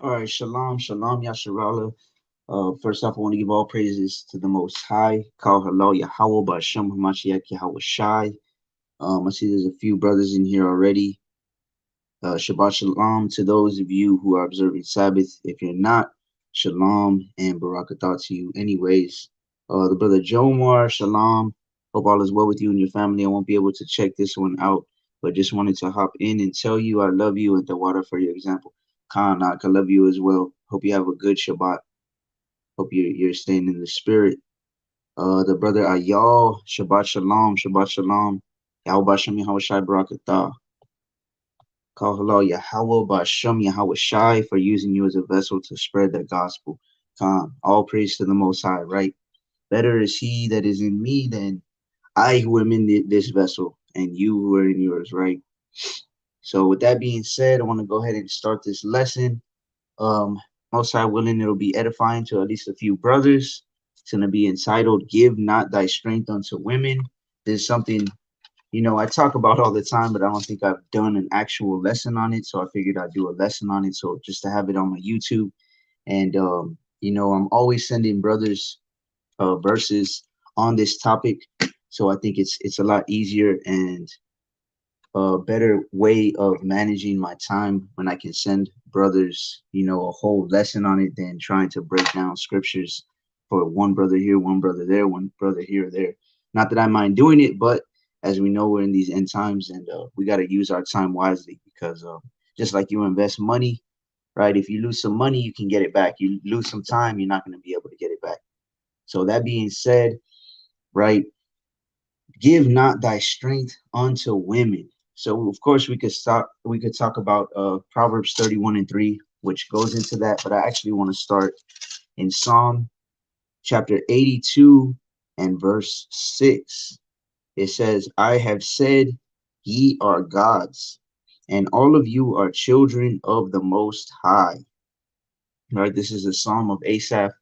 All right, shalom, shalom, Yasharala. First off, I want to give all praises to the Most High. Call hello, Yahweh, Ba'ashem, Hamashiach, Yahweh Shai. I see there's a few brothers in here already. Shabbat shalom to those of you who are observing Sabbath. If you're not, shalom and barakatah to you anyways. The brother Jomar, shalom. Hope all is well with you and your family. I won't be able to check this one out, but just wanted to hop in and tell you I love you and the water for your example. Khan, I love you as well. Hope you have a good Shabbat. Hope you're staying in the spirit. The brother Ayal, Shabbat Shalom, Shabbat Shalom. Yahweh Bashem Yahweh Shai Barakatah. Call hello Yahweh Bashem Yahweh Shai for using you as a vessel to spread the gospel. Khan, all praise to the Most High, right? Better is He that is in me than I who am in this vessel, and you who are in yours, right? So, with that being said, I want to go ahead and start this lesson. Um, Most High willing, it'll be edifying to at least a few brothers. It's going to be entitled, Give Not Thy Strength Unto Women. This is something, I talk about all the time, but I don't think I've done an actual lesson on it. So I figured I'd do a lesson on it. So just to have it on my YouTube. And, I'm always sending brothers verses on this topic. So I think it's a lot easier and a better way of managing my time when I can send brothers, a whole lesson on it than trying to break down scriptures for one brother here, one brother there, one brother here or there. Not that I mind doing it, but as we know, we're in these end times and we got to use our time wisely because just like you invest money, right? If you lose some money, you can get it back. You lose some time, you're not going to be able to get it back. So that being said, right, give not thy strength unto women. So of course we could talk about Proverbs 31:3, which goes into that, but I actually want to start in Psalm chapter 82 and verse 6. It says, I have said, ye are gods, and all of you are children of the Most High. Right? This is a psalm of Asaph.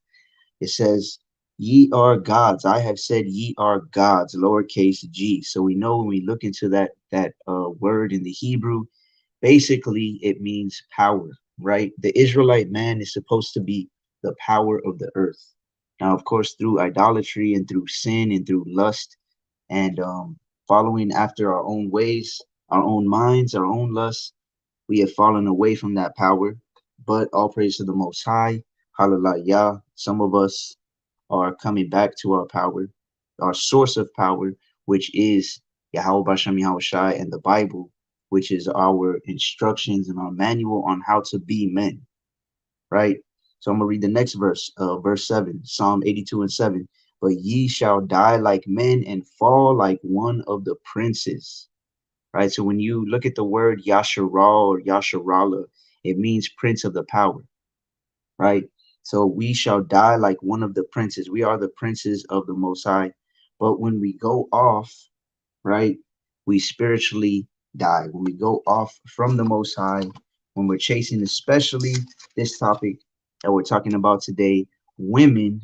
It says, ye are gods. I have said ye are gods, lowercase g. So we know when we look into that word in the Hebrew, basically it means power, right? The Israelite man is supposed to be the power of the earth. Now, of course, through idolatry and through sin and through lust and following after our own ways, our own minds, our own lusts, we have fallen away from that power. But all praise to the Most High. Hallelujah. Some of us are coming back to our power, our source of power, which is Yahweh Bashem Yahweh Shai and the Bible, which is our instructions and our manual on how to be men, right? So I'm going to read the next verse, verse 7, Psalm 82:7. But ye shall die like men and fall like one of the princes, right? So when you look at the word Yasharal or Yasharala, it means prince of the power, right? So we shall die like one of the princes. We are the princes of the Most High. But when we go off, right, we spiritually die. When we go off from the Most High, when we're chasing, especially this topic that we're talking about today, women,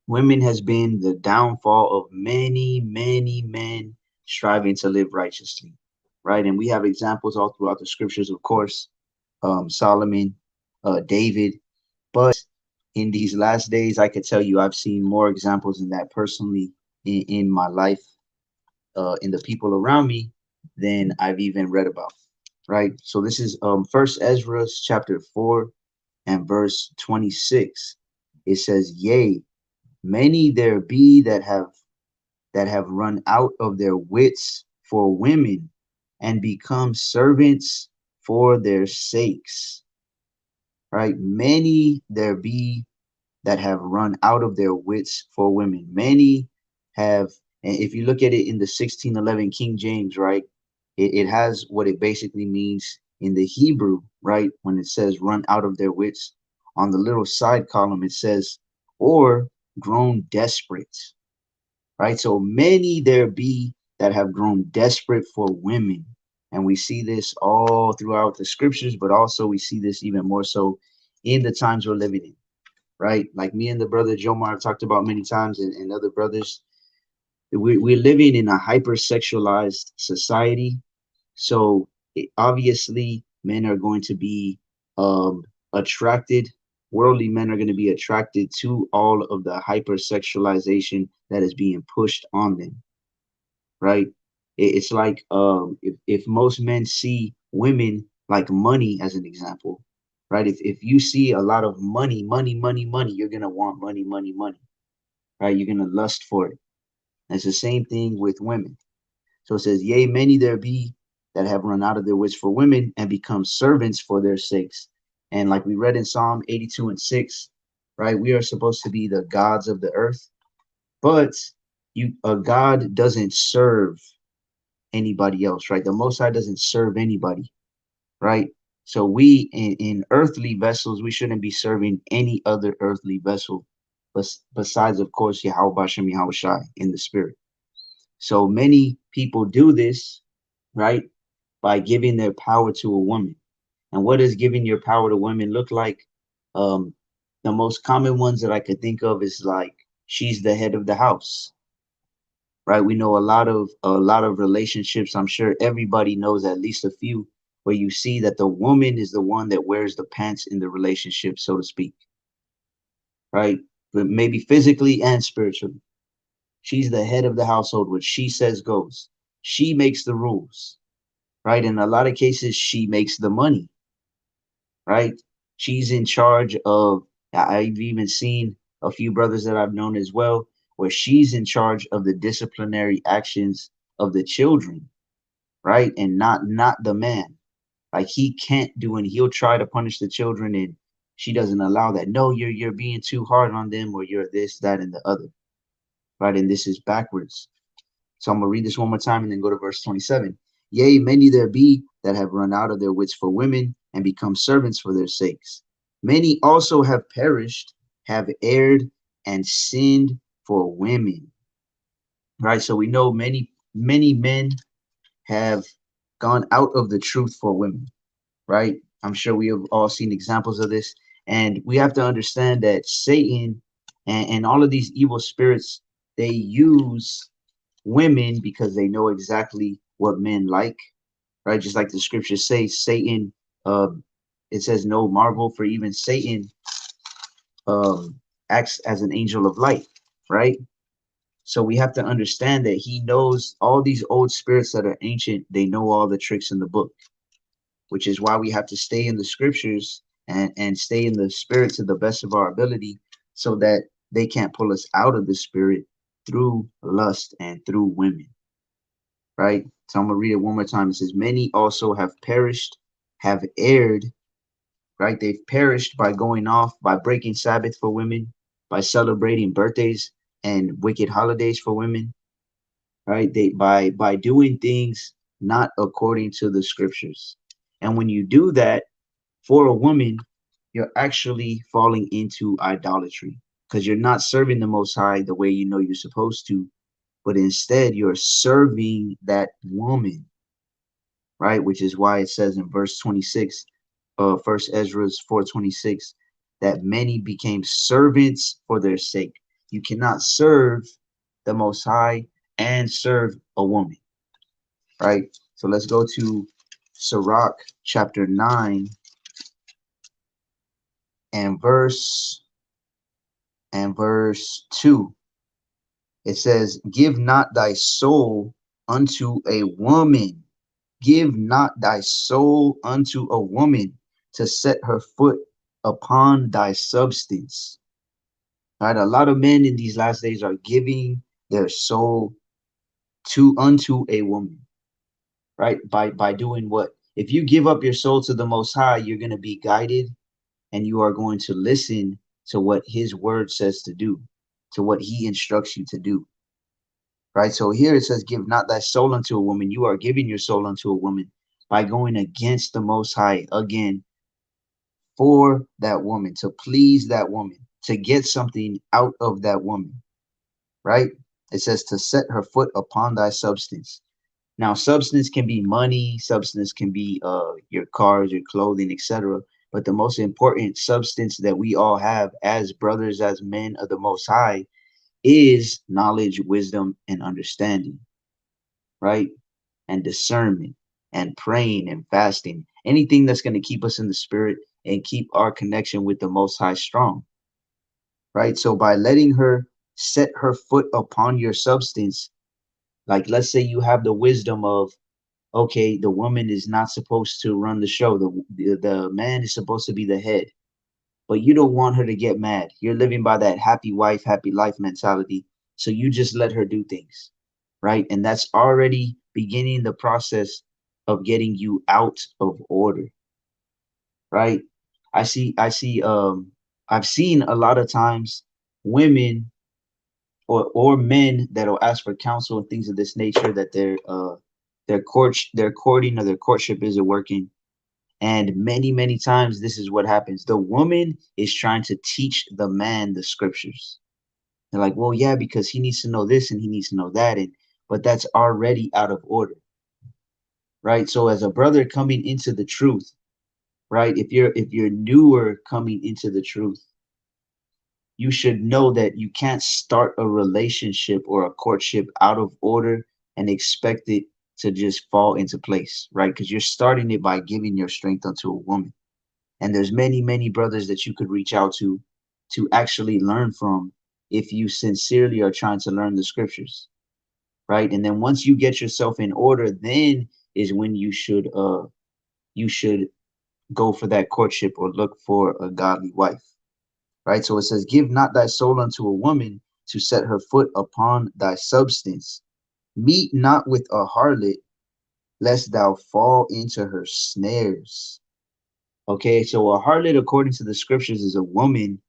women has been the downfall of many, many men striving to live righteously, right? And we have examples all throughout the scriptures, of course, Solomon, David, but in these last days, I could tell you I've seen more examples in that personally in my life, in the people around me, than I've even read about. Right. So this is First Ezra chapter 4 and verse 26. It says, "Yea, many there be that have run out of their wits for women, and become servants for their sakes." Right. Many there be that have run out of their wits for women. Many have, and if you look at it in the 1611 King James, right, it has what it basically means in the Hebrew, right, when it says run out of their wits. On the little side column, it says, or grown desperate, right? So many there be that have grown desperate for women. And we see this all throughout the scriptures, but also we see this even more so in the times we're living in, right? Like me and the brother Jomar have talked about many times, and other brothers, we're living in a hypersexualized society. So obviously, men are going to be attracted, worldly men are going to be attracted to all of the hypersexualization that is being pushed on them, right? It's like if most men see women like money as an example, right? If you see a lot of money, money, money, money, you're gonna want money, money, money, right? You're gonna lust for it. And it's the same thing with women. So it says, yea, many there be that have run out of their wits for women and become servants for their sakes. And like we read in Psalm 82 and 6, right? We are supposed to be the gods of the earth, but a God doesn't serve anybody else, right? The Most High doesn't serve anybody, right? So we in earthly vessels, we shouldn't be serving any other earthly vessel, besides, of course, Yahweh Bashem Yahweh Shai in the spirit. So many people do this, right, by giving their power to a woman. And what does giving your power to women look like? Um, the most common ones that I could think of is like she's the head of the house, right? We know a lot of relationships. I'm sure everybody knows at least a few where you see that the woman is the one that wears the pants in the relationship, so to speak, right? But maybe physically and spiritually. She's the head of the household. What she says goes. She makes the rules, right? In a lot of cases, she makes the money, right? She's in charge of, I've even seen a few brothers that I've known as well, where she's in charge of the disciplinary actions of the children, right? And not the man. Like he can't do and he'll try to punish the children and she doesn't allow that. No, you're being too hard on them, or you're this, that, and the other. Right. And this is backwards. So I'm gonna read this one more time and then go to verse 27. Yea, many there be that have run out of their wits for women and become servants for their sakes. Many also have perished, have erred, and sinned for women. Right. So we know many men have gone out of the truth for women, right? I'm sure we have all seen examples of this. And we have to understand that Satan and all of these evil spirits, they use women because they know exactly what men like, right? Just like the scriptures say, Satan, uh, it says, no marvel, for even Satan um, acts as an angel of light, right? So we have to understand that he knows all these old spirits that are ancient, they know all the tricks in the book, which is why we have to stay in the scriptures and stay in the spirit to the best of our ability so that they can't pull us out of the spirit through lust and through women, right? So I'm going to read it one more time. It says, many also have perished, have erred, right? They've perished by going off, by breaking Sabbath for women, by celebrating birthdays and wicked holidays for women, right? They by doing things not according to the scriptures. And when you do that for a woman, you're actually falling into idolatry because you're not serving the Most High the way you know you're supposed to, but instead you're serving that woman, right? Which is why it says in verse 26, First Ezra's 4:26, that many became servants for their sake. You cannot serve the Most High and serve a woman, right? So let's go to Sirach chapter 9 and verse 2. It says, give not thy soul unto a woman. Give not thy soul unto a woman to set her foot upon thy substance. Right? A lot of men in these last days are giving their soul to unto a woman, right? By doing what? If you give up your soul to the Most High, you're going to be guided and you are going to listen to what his word says to do, to what he instructs you to do. Right? So here it says, give not thy soul unto a woman. You are giving your soul unto a woman by going against the Most High again for that woman, to please that woman, to get something out of that woman. Right? It says to set her foot upon thy substance. Now, substance can be money, substance can be your cars, your clothing, etc. But the most important substance that we all have as brothers, as men of the Most High, is knowledge, wisdom, and understanding, right? And discernment and praying and fasting. Anything that's going to keep us in the spirit and keep our connection with the Most High strong, right? So by letting her set her foot upon your substance, like let's say you have the wisdom of, okay, the woman is not supposed to run the show. The man is supposed to be the head, but you don't want her to get mad. You're living by that happy wife, happy life mentality. So you just let her do things, right? And that's already beginning the process of getting you out of order, right? I've seen a lot of times women or men that'll ask for counsel and things of this nature that their courting or their courtship isn't working. And many times this is what happens. The woman is trying to teach the man the scriptures. They're like, well, yeah, because he needs to know this and he needs to know that, and but that's already out of order, right? So as a brother coming into the truth, right? If you're newer coming into the truth, you should know that you can't start a relationship or a courtship out of order and expect it to just fall into place, right? Because you're starting it by giving your strength unto a woman. And there's many brothers that you could reach out to actually learn from if you sincerely are trying to learn the scriptures, right? And then once you get yourself in order, then is when you should go for that courtship or look for a godly wife, right? So it says, give not thy soul unto a woman to set her foot upon thy substance. Meet not with a harlot, lest thou fall into her snares. Okay, so a harlot, according to the scriptures, is a woman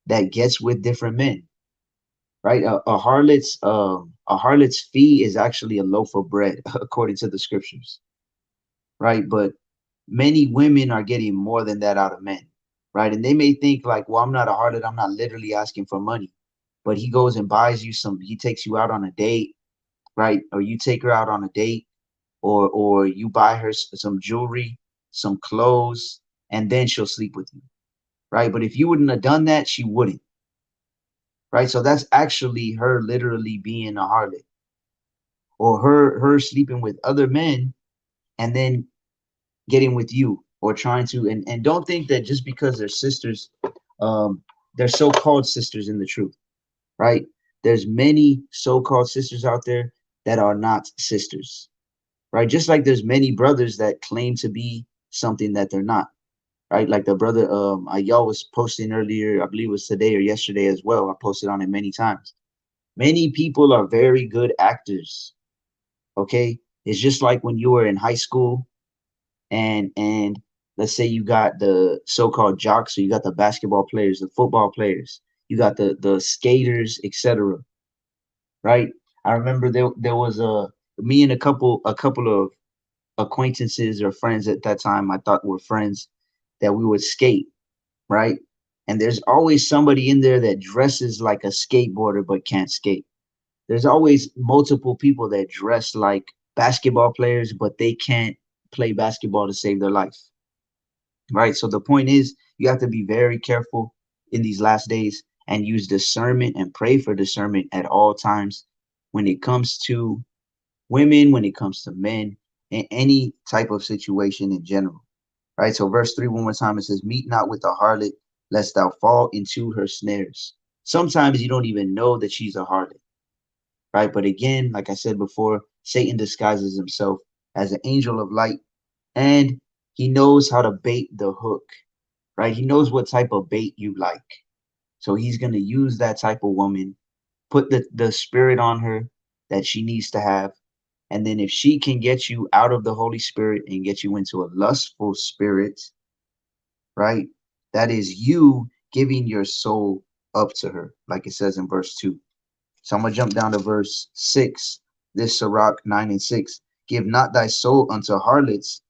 that gets with different men, right? A harlot's fee is actually a loaf of bread, according to the scriptures, right? But many women are getting more than that out of men, right? And they may think like, well, I'm not a harlot, I'm not literally asking for money, but he goes and buys you some, he takes you out on a date, right? Or you take her out on a date, or you buy her some jewelry, some clothes, and then she'll sleep with you, right? But if you wouldn't have done that, she wouldn't, right? So that's actually her literally being a harlot, or her sleeping with other men and then getting with you, or trying to, and don't think that just because they're sisters, um they're so-called sisters in the truth, right? There's many so-called sisters out there that are not sisters, right? Just like there's many brothers that claim to be something that they're not, right? Like the brother y'all was posting earlier, I believe it was today or yesterday as well. I posted on it many times. Many people are very good actors. Okay, it's just like when you were in high school, and let's say you got the so-called jocks, so you got the basketball players, the football players, you got the skaters, etc., right? I remember there was a me and a couple of acquaintances or friends at that time I thought were friends, that we would skate, right? And there's always somebody in there that dresses like a skateboarder but can't skate. There's always multiple people that dress like basketball players, but they can't play basketball to save their life, right? So the point is, you have to be very careful in these last days and use discernment and pray for discernment at all times when it comes to women, when it comes to men, in any type of situation in general, right? So verse 3 one more time, it says, meet not with a harlot, lest thou fall into her snares. Sometimes you don't even know that she's a harlot, right? But again, like I said before, Satan disguises himself as an angel of light, and he knows how to bait the hook, right? He knows what type of bait you like. So he's going to use that type of woman, put the spirit on her that she needs to have. And then if she can get you out of the Holy Spirit and get you into a lustful spirit, right? That is you giving your soul up to her, like it says in verse 2. So I'm going to jump down to verse 6. This Sirach 9 and 6. Give not thy soul unto harlots,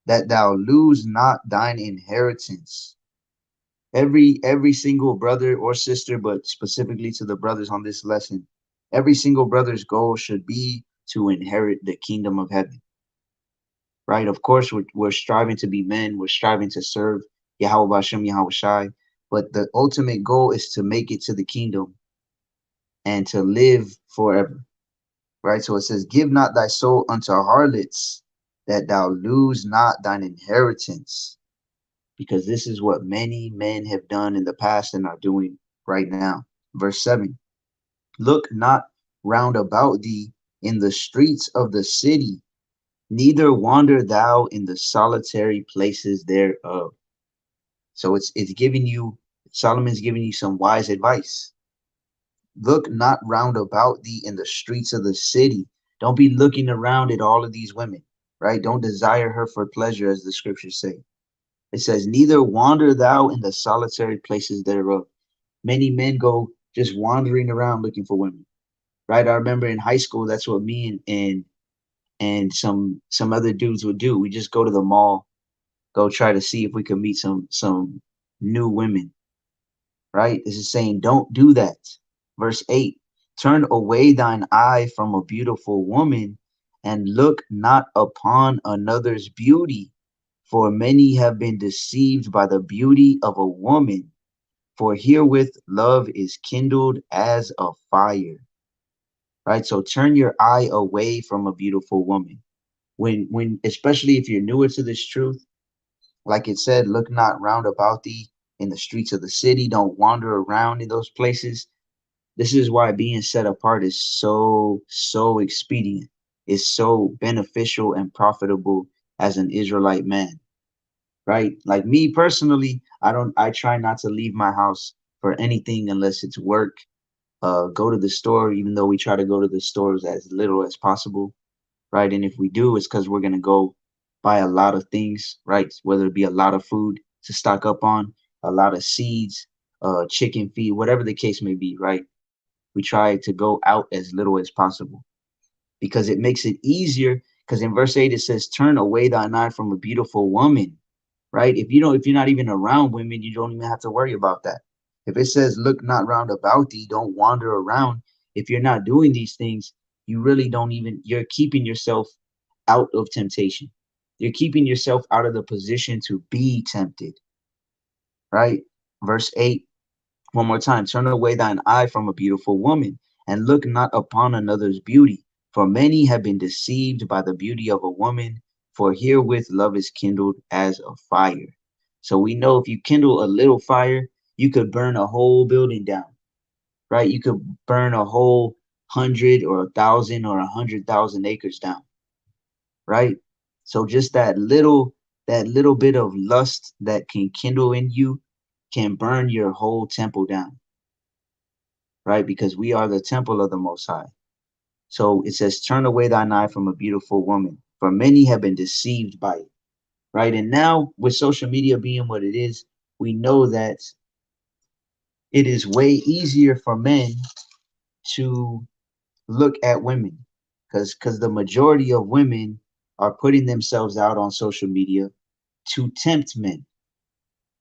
that thou lose not thine inheritance. Every single brother or sister, but specifically to the brothers on this lesson, every single brother's goal should be to inherit the kingdom of heaven, right? Of course, we're striving to be men. We're striving to serve Yahweh Bashem, Yahweh Shai. But the ultimate goal is to make it to the kingdom and to live forever, right? So it says, give not thy soul unto harlots, that thou lose not thine inheritance. because this is what many men have done in the past and are doing right now. Verse 7. Look not round about thee in the streets of the city, neither wander thou in the solitary places thereof. So it's giving you, Solomon's giving you some wise advice. Look not round about thee in the streets of the city. Don't be looking around at all of these women, right? Don't desire her for pleasure, as the scriptures say. It says, neither wander thou in the solitary places thereof. Many men go just wandering around looking for women, right? I remember in high school, that's what me and some other dudes would do. We just go to the mall, go try to see if we could meet some new women, right? This is saying don't do that. Verse 8, turn away thine eye from a beautiful woman and look not upon another's beauty, for many have been deceived by the beauty of a woman. For herewith love is kindled as a fire, right? So turn your eye away from a beautiful woman. When especially if you're newer to this truth, like it said, look not round about thee in the streets of the city. Don't wander around in those places. This is why being set apart is so expedient. It's so beneficial and profitable as an Israelite man, right? Like me personally, I try not to leave my house for anything unless it's work. Go to the store, even though we try to go to the stores as little as possible, right? And if we do, it's because we're gonna go buy a lot of things, right? Whether it be a lot of food to stock up on, a lot of seeds, chicken feed, whatever the case may be, right? We try to go out as little as possible because it makes it easier. Because in verse 8 it says, "Turn away thine eye from a beautiful woman." Right? If you're not even around women, you don't even have to worry about that. If it says, "Look not round about thee," don't wander around. If you're not doing these things, you really don't even. You're keeping yourself out of temptation. You're keeping yourself out of the position to be tempted. Right? Verse 8. One more time, turn away thine eye from a beautiful woman, and look not upon another's beauty. For many have been deceived by the beauty of a woman, for herewith love is kindled as a fire. So we know if you kindle a little fire, you could burn a whole building down, right? You could burn a whole 100 or 1,000 or 100,000 acres down, right? So just that little bit of lust that can kindle in you can burn your whole temple down, right? Because we are the temple of the Most High. So it says, turn away thine eye from a beautiful woman, for many have been deceived by it, right? And now with social media being what it is, we know that it is way easier for men to look at women because the majority of women are putting themselves out on social media to tempt men,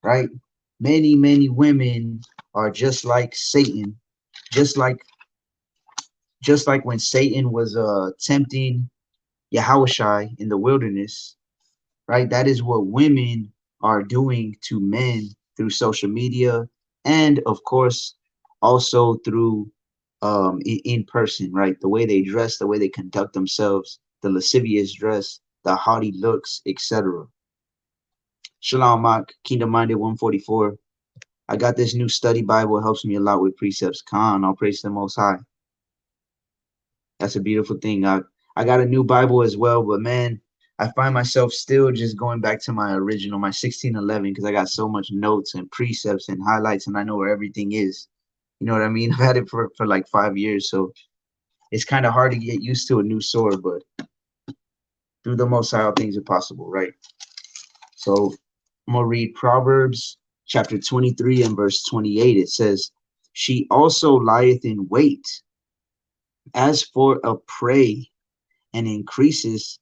right? Many women are just like Satan, just like just like when Satan was tempting Yahushai in the wilderness, right? That is what women are doing to men through social media, and of course also through in person, right? The way they dress, the way they conduct themselves, the lascivious dress, the haughty looks, etc. Shalom Mak, Kingdom Minded 144. I got this new study Bible. It helps me a lot with precepts. Khan, all praise to the Most High. That's a beautiful thing. I got a new Bible as well, but man, I find myself still just going back to my original, my 1611, because I got so much notes and precepts and highlights, and I know where everything is. You know what I mean? I've had it for like 5 years, so it's kind of hard to get used to a new sword, but through the Most High, all things are possible, right? So I'm gonna read Proverbs chapter 23 and verse 28. It says, "She also lieth in wait as for a prey, and increaseth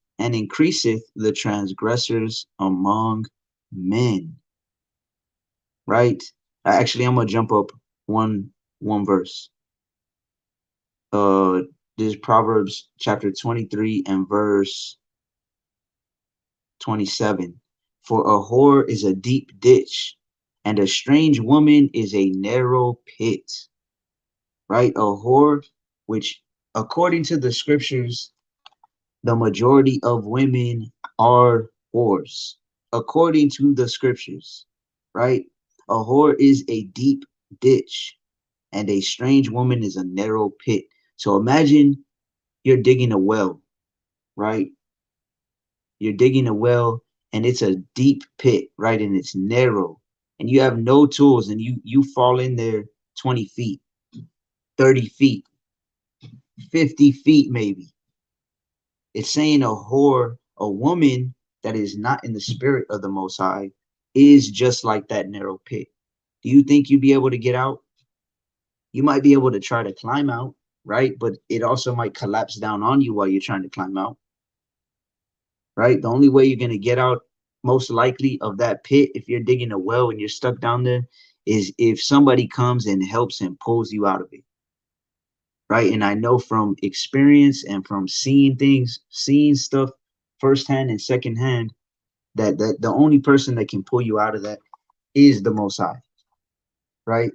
the transgressors among men." Right? Actually, I'm gonna jump up one verse. Uh, this is Proverbs chapter 23 and verse 27. For a whore is a deep ditch, and a strange woman is a narrow pit. Right? A whore, which according to the scriptures, the majority of women are whores. according to the scriptures, right? A whore is a deep ditch, and a strange woman is a narrow pit. So imagine you're digging a well, right? You're digging a well and it's a deep pit, right? And it's narrow and you have no tools and you fall in there 20 feet, 30 feet, 50 feet, maybe. It's saying a whore, a woman that is not in the spirit of the Most High, is just like that narrow pit. Do you think you'd be able to get out? You might be able to try to climb out, right? But it also might collapse down on you while you're trying to climb out, right? The only way you're going to get out, most likely, of that pit, if you're digging a well and you're stuck down there, is if somebody comes and helps and pulls you out of it, right? And I know from experience and from seeing things, seeing stuff firsthand and secondhand, that the only person that can pull you out of that is the Most High, right?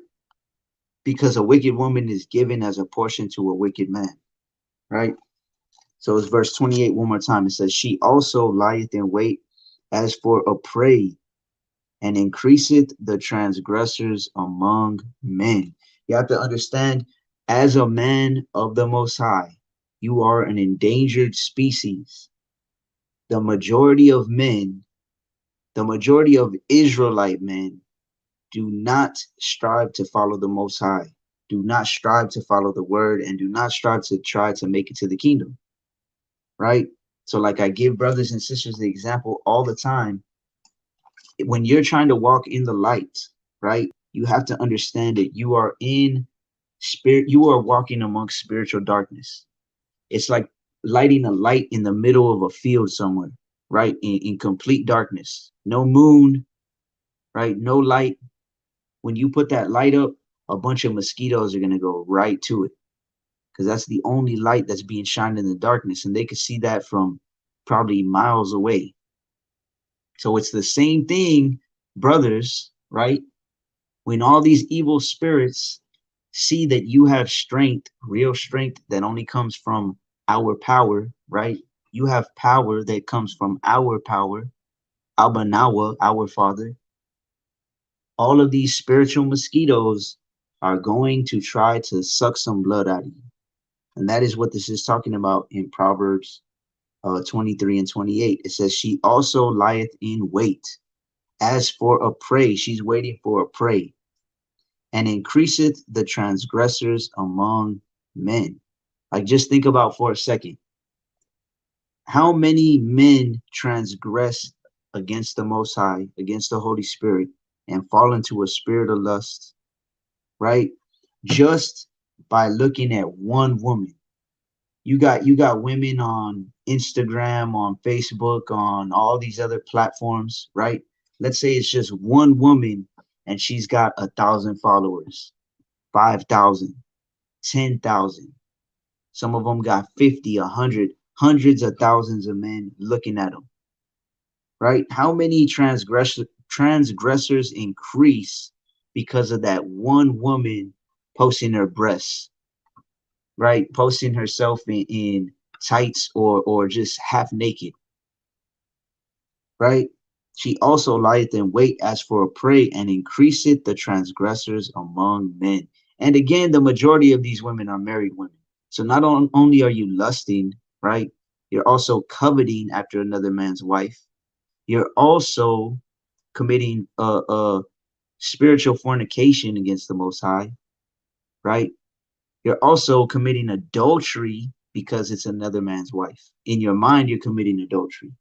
Because a wicked woman is given as a portion to a wicked man, right? So it's verse 28 one more time. It says, she also lieth in wait as for a prey, and increaseth the transgressors among men. You have to understand, as a man of the Most High, you are an endangered species. The majority of men, the majority of Israelite men, do not strive to follow the Most High, do not strive to follow the word, and do not strive to try to make it to the kingdom, right? So like I give brothers and sisters the example all the time, when you're trying to walk in the light, right, you have to understand that you are in spirit, you are walking amongst spiritual darkness. It's like lighting a light in the middle of a field somewhere, right, in complete darkness, no moon, right, no light. When you put that light up, a bunch of mosquitoes are going to go right to it, because that's the only light that's being shined in the darkness, and they could see that from probably miles away. So it's the same thing, brothers, right? When all these evil spirits see that you have strength, real strength that only comes from our power, right? You have power that comes from our power, Abanawa, our Father. All of these spiritual mosquitoes are going to try to suck some blood out of you. And that is what this is talking about in Proverbs 23 and 28. It says, she also lieth in wait as for a prey. She's waiting for a prey, and increaseth the transgressors among men. Like, just think about for a second, how many men transgress against the Most High, against the Holy Spirit, and fall into a spirit of lust, right? Just by looking at one woman. You got women on Instagram, on Facebook, on all these other platforms, right? Let's say it's just one woman and she's got 1,000 followers, 5,000, 10,000. Some of them got 50, 100, hundreds of thousands of men looking at them, right? How many transgressors increase because of that one woman posting her breasts, right? Posting herself in tights or just half naked, right? She also lieth in wait as for a prey, and increaseth the transgressors among men. And again, the majority of these women are married women. So not only are you lusting, right? You're also coveting after another man's wife. You're also committing spiritual fornication against the Most High, right? You're also committing adultery because it's another man's wife. In your mind, you're committing adultery,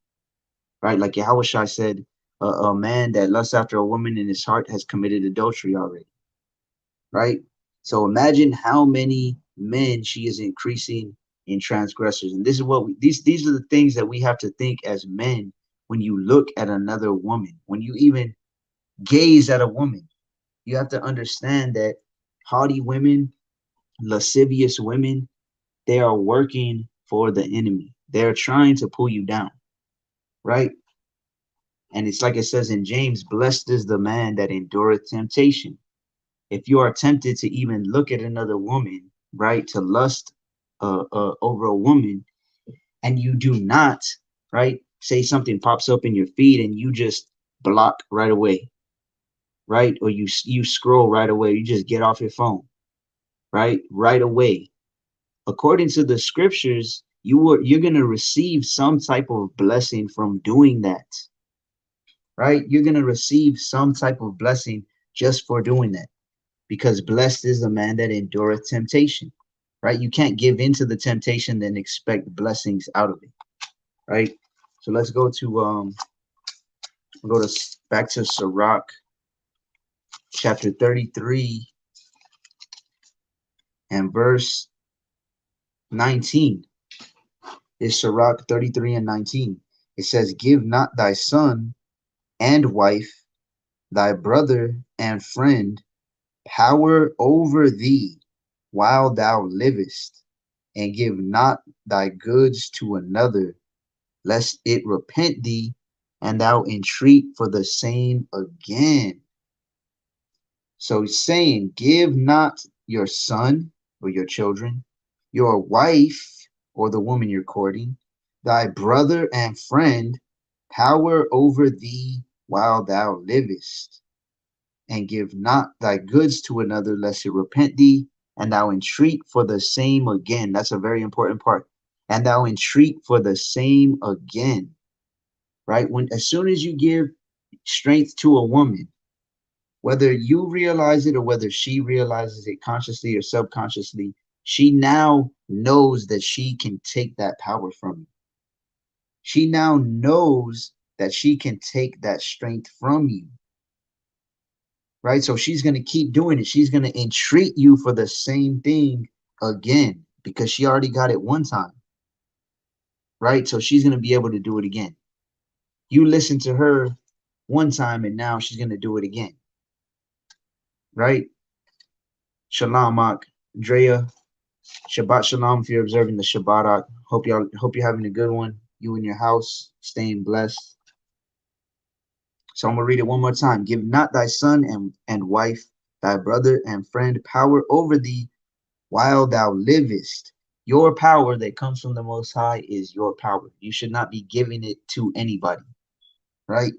right? Like Yahushua said, a man that lusts after a woman in his heart has committed adultery already, right? So imagine how many men she is increasing in transgressors. And this is what these are the things that we have to think as men when you look at another woman, when you even gaze at a woman. You have to understand that haughty women, lascivious women, they are working for the enemy. They're trying to pull you down, right? And it's like it says in James, blessed is the man that endureth temptation. If you are tempted to even look at another woman, right, to lust over a woman, and you do not, right, say something pops up in your feed and you just block right away, right? Or you scroll right away. You just get off your phone, right away. According to the scriptures, you're going to receive some type of blessing from doing that, right? You're going to receive some type of blessing just for doing that, because blessed is the man that endureth temptation, right? You can't give into the temptation and expect blessings out of it, right? So let's go to back to Sirach chapter 33 and verse 19. It's Sirach 33 and 19. It says, give not thy son and wife, thy brother and friend, power over thee while thou livest, and give not thy goods to another, lest it repent thee, and thou entreat for the same again. So he's saying, give not your son or your children, your wife or the woman you're courting, thy brother and friend, power over thee while thou livest, and give not thy goods to another, lest it repent thee, and thou entreat for the same again. That's a very important part. And thou entreat for the same again, right? As soon as you give strength to a woman, whether you realize it or whether she realizes it consciously or subconsciously, she now knows that she can take that power from you. She now knows that she can take that strength from you, right? So she's going to keep doing it. She's going to entreat you for the same thing again, because she already got it one time, right? So she's going to be able to do it again. You listen to her one time and now she's going to do it again, right? Shalom, Drea. Shabbat shalom if you're observing the Shabbat. Hope you're having a good one. You and your house staying blessed. So I'm gonna read it one more time. Give not thy son and wife, thy brother and friend, power over thee while thou livest. Your power that comes from the Most High is your power. You should not be giving it to anybody, right?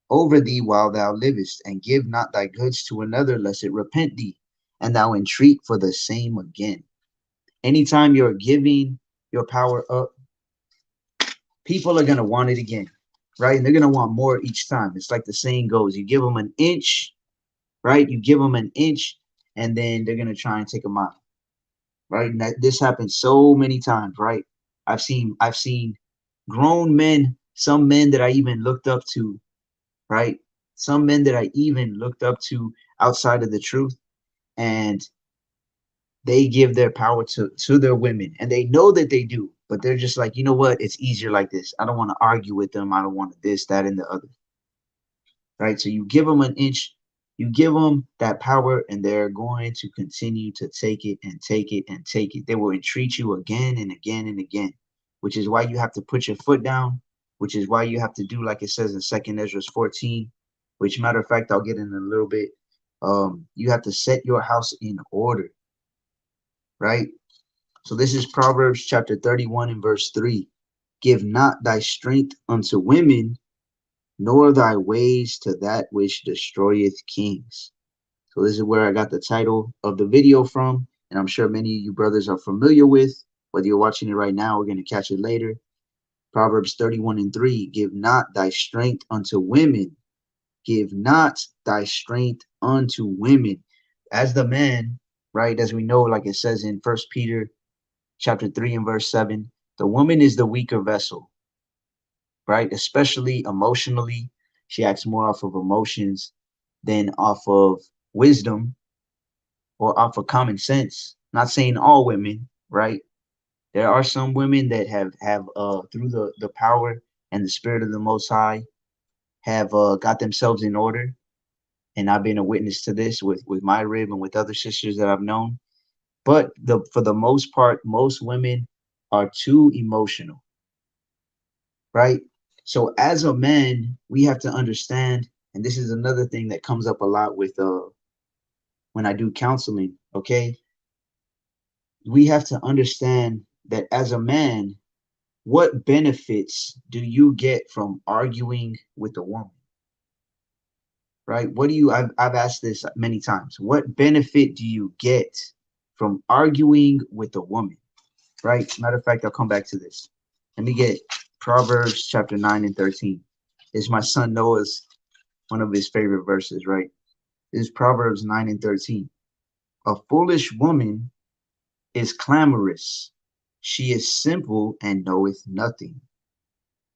Over thee while thou livest, and give not thy goods to another, lest it repent thee, and thou entreat for the same again. Anytime you're giving your power up, people are going to want it again, right? And they're going to want more each time. It's like the saying goes, you give them an inch, right? You give them an inch, and then they're going to try and take a mile, right? And this happens so many times, right? I've seen grown men, some men that I even looked up to, right? Some men that I even looked up to outside of the truth, and they give their power to their women, and they know that they do, but they're just like, you know what, it's easier like this. I don't want to argue with them. I don't want this, that, and the other, right? So you give them an inch, you give them that power, and they're going to continue to take it and take it and take it. They will entreat you again and again and again, which is why you have to put your foot down, which is why you have to do like it says in 2 Ezra 14, which, matter of fact, I'll get in a little bit. You have to set your house in order, right? So this is Proverbs chapter 31 and verse 3. Give not thy strength unto women, nor thy ways to that which destroyeth kings. So this is where I got the title of the video from, and I'm sure many of you brothers are familiar with. Whether you're watching it right now, we're going to catch it later. Proverbs 31 and 3. Give not thy strength unto women. Give not thy strength unto women. As the man, right, as we know, like it says in 1 Peter chapter 3 and verse 7, the woman is the weaker vessel, right? Especially emotionally. She acts more off of emotions than off of wisdom or off of common sense. Not saying all women, right? There are some women that have through the power and the spirit of the Most High have got themselves in order. And I've been a witness to this with my rib and with other sisters that I've known. But for the most part, most women are too emotional, right? So as a man, we have to understand, and this is another thing that comes up a lot with when I do counseling, okay? We have to understand that as a man, what benefits do you get from arguing with a woman? Right? What do you, I've asked this many times. What benefit do you get from arguing with a woman? Right? Matter of fact, I'll come back to this. Let me get Proverbs chapter 9 and 13. It's my son Noah's, one of his favorite verses, right? This is Proverbs 9 and 13. A foolish woman is clamorous. She is simple and knoweth nothing.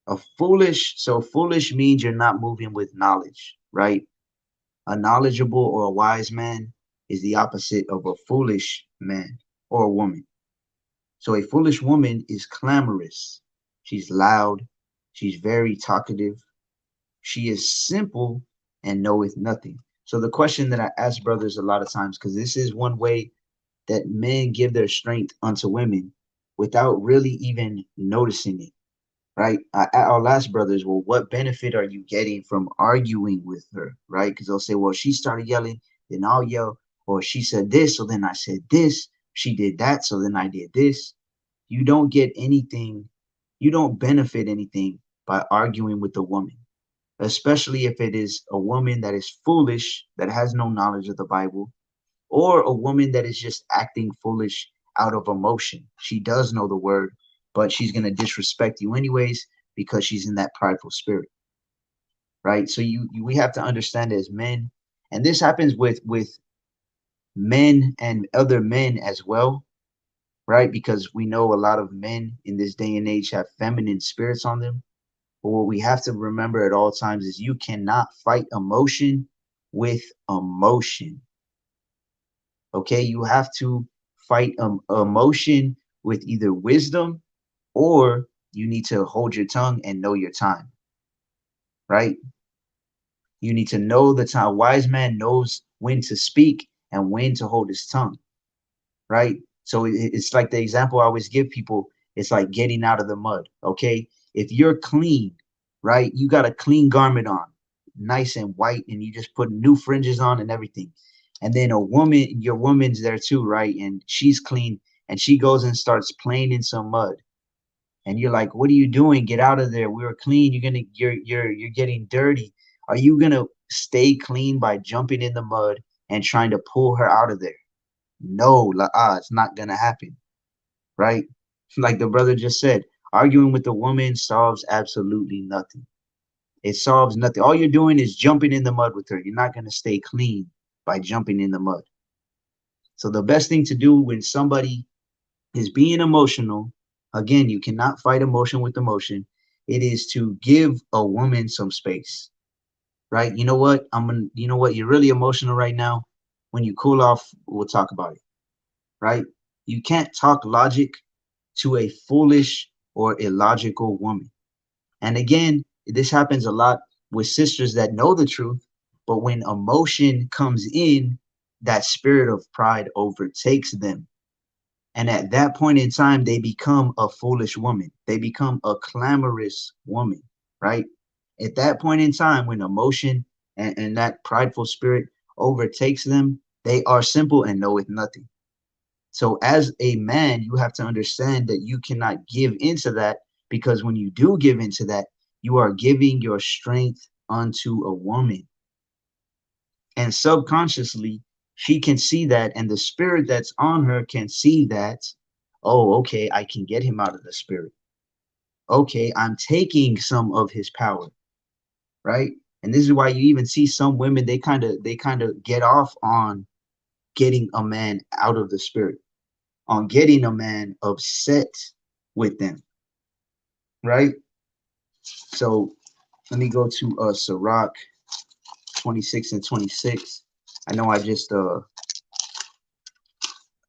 So foolish means you're not moving with knowledge, right? A knowledgeable or a wise man is the opposite of a foolish man or a woman. So a foolish woman is clamorous. She's loud. She's very talkative. She is simple and knoweth nothing. So the question that I ask brothers a lot of times, because this is one way that men give their strength unto women without really even noticing it, right? Our last brothers, well, what benefit are you getting from arguing with her, right? Because they'll say, well, she started yelling, then I'll yell, or she said this, so then I said this. She did that, so then I did this. You don't get anything, you don't benefit anything by arguing with a woman, especially if it is a woman that is foolish, that has no knowledge of the Bible, or a woman that is just acting foolish out of emotion. She does know the word, but she's going to disrespect you anyways because she's in that prideful spirit, right? So we have to understand as men, and this happens with men and other men as well, right? Because we know a lot of men in this day and age have feminine spirits on them. But what we have to remember at all times is you cannot fight emotion with emotion. Okay, you have to fight emotion with either wisdom, or you need to hold your tongue and know your time, right? You need to know the time. A wise man knows when to speak and when to hold his tongue, right? So it's like the example I always give people. It's like getting out of the mud. Okay, if you're clean, right, you got a clean garment on, nice and white, and you just put new fringes on and everything. And then a woman, your woman's there too, right? And she's clean, and she goes and starts playing in some mud. And you're like, "What are you doing? Get out of there. We were clean. You're getting dirty. Are you gonna stay clean by jumping in the mud and trying to pull her out of there? No, it's not gonna happen, right? Like the brother just said, arguing with a woman solves absolutely nothing. It solves nothing. All you're doing is jumping in the mud with her. You're not gonna stay clean by jumping in the mud. So the best thing to do when somebody is being emotional, again, you cannot fight emotion with emotion. It is to give a woman some space, right? You know what? You know what? You're really emotional right now. When you cool off, we'll talk about it, right? You can't talk logic to a foolish or illogical woman. And again, this happens a lot with sisters that know the truth, but when emotion comes in, that spirit of pride overtakes them. And at that point in time, they become a foolish woman. They become a clamorous woman, right? At that point in time, when emotion and that prideful spirit overtakes them, they are simple and knoweth nothing. So as a man, you have to understand that you cannot give into that, because when you do give into that, you are giving your strength unto a woman. And subconsciously, she can see that, and the spirit that's on her can see that. Oh, okay, I can get him out of the spirit. Okay, I'm taking some of his power, right? And this is why you even see some women, they kind of get off on getting a man out of the spirit, on getting a man upset with them, right? So let me go to Sirach 26 and 26. I know I just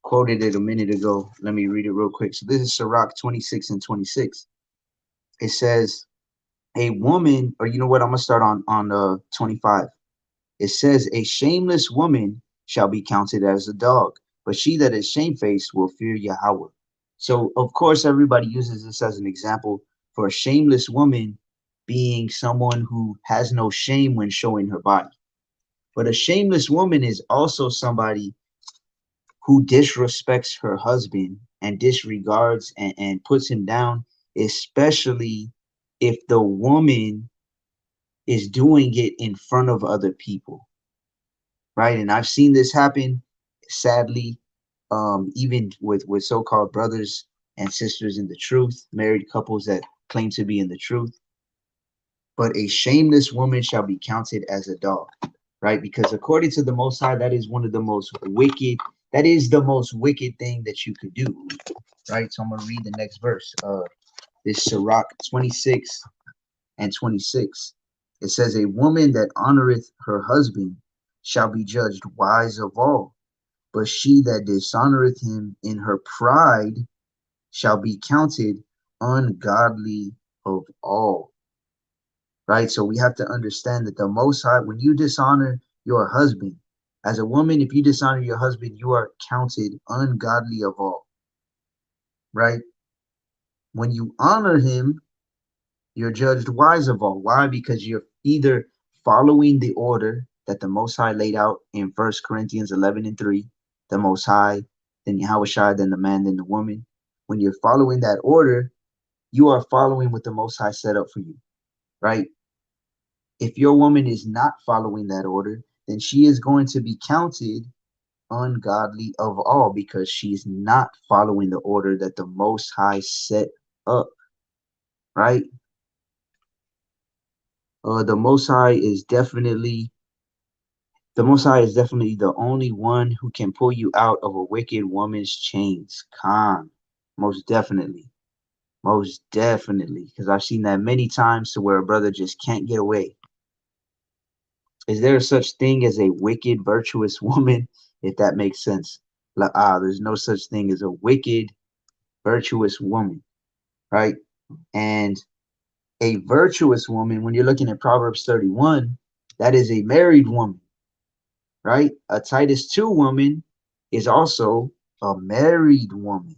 quoted it a minute ago. Let me read it real quick. So this is Sirach 26 and 26. It says, a woman, or you know what, I'm gonna start on 25. It says, a shameless woman shall be counted as a dog, but she that is shamefaced will fear Yahweh. So of course everybody uses this as an example for a shameless woman being someone who has no shame when showing her body. But a shameless woman is also somebody who disrespects her husband and disregards and puts him down especially if the woman is doing it in front of other people, right? And I've seen this happen, sadly, even with so-called brothers and sisters in the truth, married couples that claim to be in the truth. But a shameless woman shall be counted as a dog, right? Because according to the Most High, that is one of the most wicked, that is the most wicked thing that you could do, right? So I'm going to read the next verse. This Sirach 26 and 26. It says, a woman that honoreth her husband shall be judged wise of all, but she that dishonoreth him in her pride shall be counted ungodly of all. Right? So we have to understand that the Most High, when you dishonor your husband, as a woman, if you dishonor your husband, you are counted ungodly of all. Right? When you honor him, you're judged wise of all. Why? Because you're either following the order that the Most High laid out in 1 Corinthians 11 and 3, the Most High, then Yahushua, then the man, then the woman. When you're following that order, you are following what the Most High set up for you, right? If your woman is not following that order, then she is going to be counted ungodly of all because she's not following the order that the Most High set up, right? The Most High is definitely the only one who can pull you out of a wicked woman's chains. Khan, most definitely, because I've seen that many times to where a brother just can't get away. Is there such thing as a wicked, virtuous woman? If that makes sense. There's no such thing as a wicked, virtuous woman, right? And a virtuous woman, when you're looking at Proverbs 31, that is a married woman, right? A Titus 2 woman is also a married woman,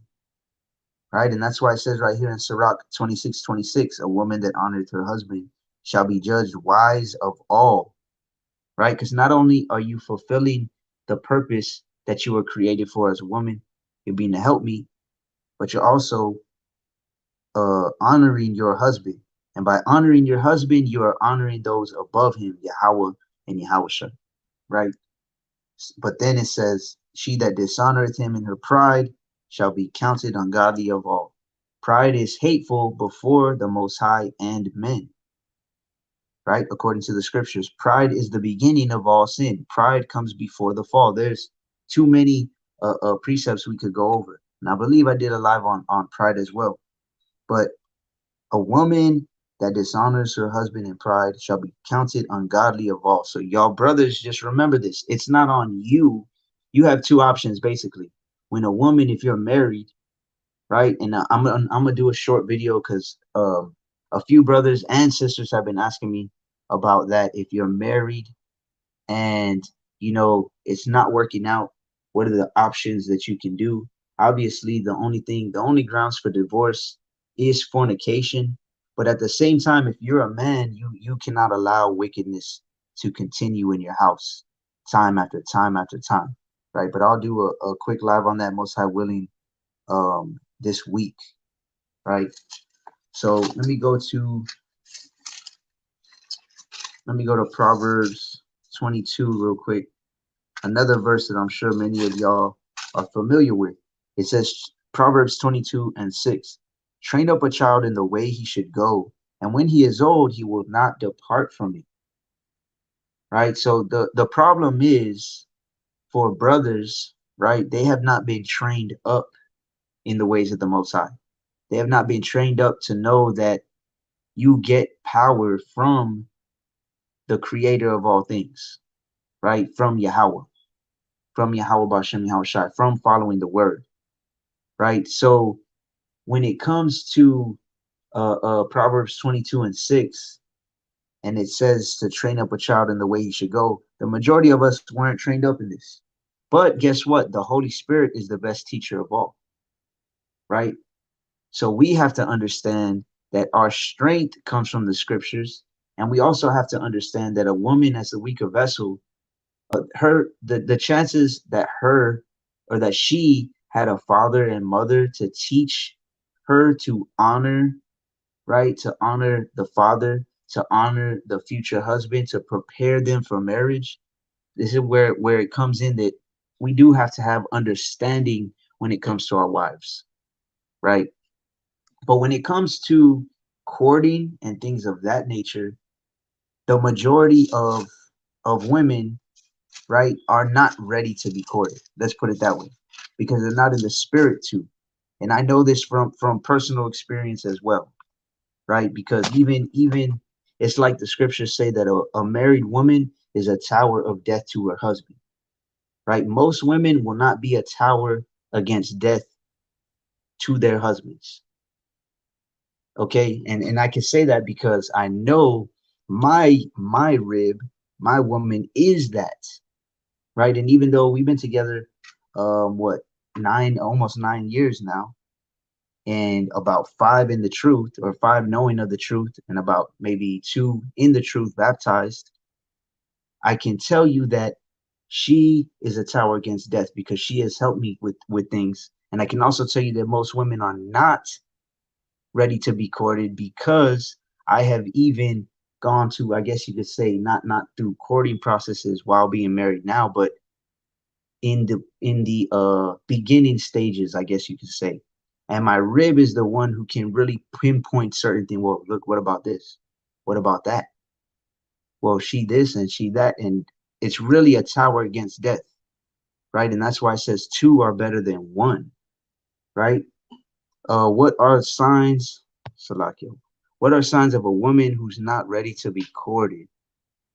right? And that's why it says right here in Sirach 26:26, a woman that honoreth her husband shall be judged wise of all, right? Because not only are you fulfilling the purpose that you were created for as a woman, you're being a helpmeet, but you're also honoring your husband. And by honoring your husband, you are honoring those above him, Yahweh and Yahushua, right? But then it says, she that dishonoreth him in her pride shall be counted ungodly of all. Pride is hateful before the Most High and men, right? According to the scriptures, pride is the beginning of all sin. Pride comes before the fall. There's too many precepts we could go over. And I believe I did a live on pride as well. But a woman that dishonors her husband in pride shall be counted ungodly of all. So y'all brothers, just remember this. It's not on you. You have two options, basically. When a woman, if you're married, right? And I'm gonna do a short video because a few brothers and sisters have been asking me about that. If you're married and it's not working out, what are the options that you can do? Obviously, the only grounds for divorce is fornication. But at the same time, if you're a man, you cannot allow wickedness to continue in your house time after time after time, right? But I'll do a quick live on that, most high willing, this week, right? So let me go to Proverbs 22 real quick. Another verse that I'm sure many of y'all are familiar with. It says, Proverbs 22 and 6, train up a child in the way he should go, and when he is old, he will not depart from it. Right? So the problem is for brothers, right? They have not been trained up in the ways of the Most High. They have not been trained up to know that you get power from the creator of all things, right? From Yahweh, Bashem Yahushai, from following the word, right? So when it comes to Proverbs 22 and 6, and it says to train up a child in the way he should go, the majority of us weren't trained up in this. But guess what? The Holy Spirit is the best teacher of all, right? So we have to understand that our strength comes from the scriptures. And we also have to understand that a woman as a weaker vessel, the chances that she had a father and mother to teach her to honor right? To honor the father, to honor the future husband, to prepare them for marriage. This is where it comes in that we do have to have understanding when it comes to our wives, right? But when it comes to courting and things of that nature, the majority of women, right, are not ready to be courted. Let's put it that way, because they're not in the spirit to. And I know this from personal experience as well, right? Because even it's like the scriptures say that a married woman is a tower of death to her husband, right? Most women will not be a tower against death to their husbands. Okay, and I can say that because I know my rib, my woman is that, right? And even though we've been together, what, almost 9 years now, and about 5 in the truth, or 5 knowing of the truth, and about maybe 2 in the truth baptized, I can tell you that she is a tower against death because she has helped me with things. And I can also tell you that most women are not ready to be courted because I have even gone to, I guess you could say, not through courting processes while being married now, but in the beginning stages, I guess you could say. And my rib is the one who can really pinpoint certain things. Well, look, what about this? What about that? Well, she this and she that, and it's really a tower against death, right? And that's why it says two are better than one, right? What are signs, Salakio? What are signs of a woman who's not ready to be courted?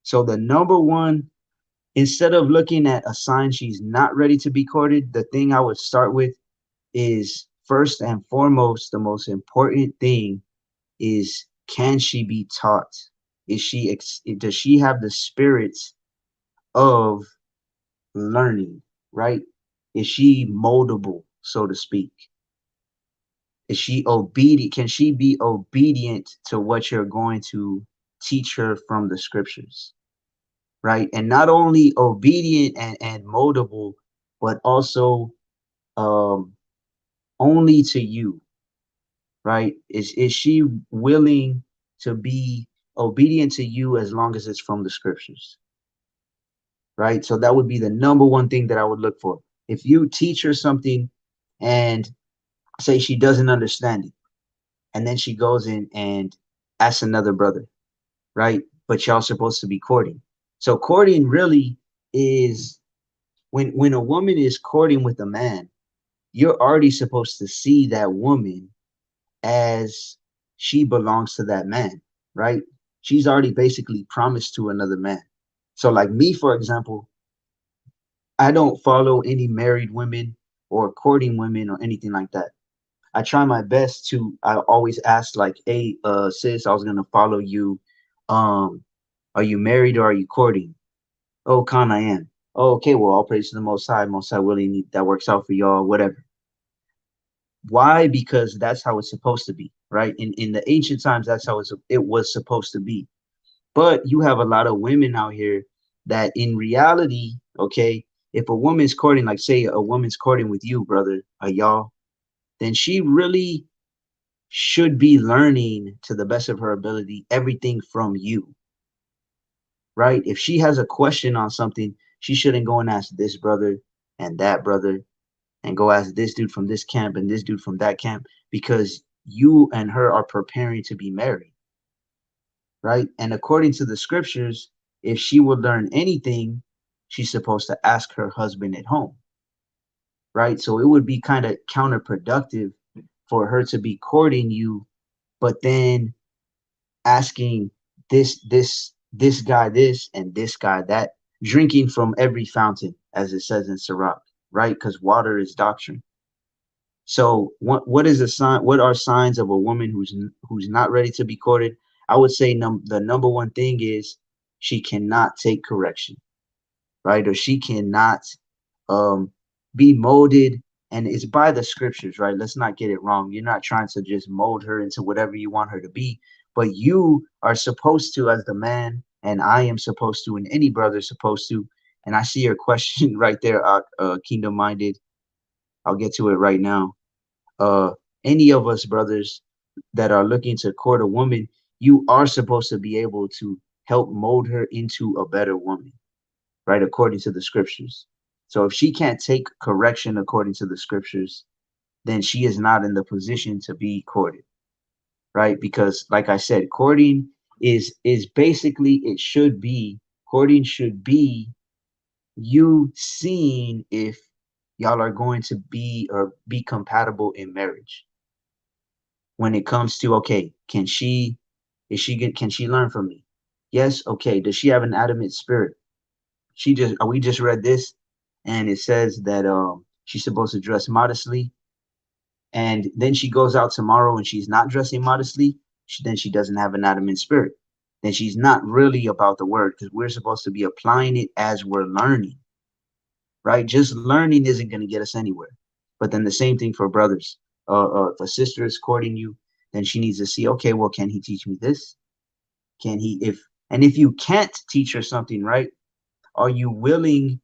So the number one, instead of looking at a sign she's not ready to be courted, the thing I would start with is first and foremost, the most important thing is, can she be taught? Does she have the spirit of learning, right? Is she moldable, so to speak? Is she obedient? Can she be obedient to what you're going to teach her from the scriptures, right? And not only obedient and moldable, but also um, only to you, right? Is she willing to be obedient to you as long as it's from the scriptures, right? So that would be the number one thing that I would look for. If you teach her something and say she doesn't understand it, and then she goes in and asks another brother, right? But y'all supposed to be courting. So courting really is when a woman is courting with a man, you're already supposed to see that woman as she belongs to that man, right? She's already basically promised to another man. So like me, for example, I don't follow any married women or courting women or anything like that. I try my best to, I always ask like, hey, sis, I was gonna follow you. Um, are you married or are you courting? Oh, Khan, I am. Oh, okay, well, all praise to the Most High. Most High willing, that works out for y'all, whatever. Why? Because that's how it's supposed to be, right? In the ancient times, that's how it was supposed to be. But you have a lot of women out here that in reality, okay, if a woman's courting, like say a woman's courting with you, brother, y'all, then she really should be learning to the best of her ability everything from you, right? If she has a question on something, she shouldn't go and ask this brother and that brother and go ask this dude from this camp and this dude from that camp, because you and her are preparing to be married, right? And according to the scriptures, if she would learn anything, she's supposed to ask her husband at home, right? So it would be kind of counterproductive for her to be courting you, but then asking this guy this and this guy that, drinking from every fountain, as it says in Sirach, right? Because water is doctrine. So what is a sign? What are signs of a woman who's not ready to be courted? I would say the number one thing is she cannot take correction, right? Or she cannot um, be molded, and it's by the scriptures, right? Let's not get it wrong. You're not trying to just mold her into whatever you want her to be, but you are supposed to, as the man, and I am supposed to, and any brother is supposed to. And I see your question right there, kingdom minded. I'll get to it right now. uh any of us brothers that are looking to court a woman, you are supposed to be able to help mold her into a better woman, right? According to the scriptures. So if she can't take correction according to the scriptures, then she is not in the position to be courted, right? Because like I said, courting is basically, it should be, courting should be you seeing if y'all are going to be or be compatible in marriage. When it comes to, okay, can she, is she good, can she learn from me? Yes. Okay, does she have an adamant spirit? She just, we just read this, and it says that she's supposed to dress modestly, and then she goes out tomorrow and she's not dressing modestly. Then she doesn't have an adamant spirit. Then she's not really about the word, because we're supposed to be applying it as we're learning, right? Just learning isn't going to get us anywhere. But then the same thing for brothers. If a sister is courting you, then she needs to see, okay, well, can he teach me this? Can he, if you can't teach her something, right? Are you willing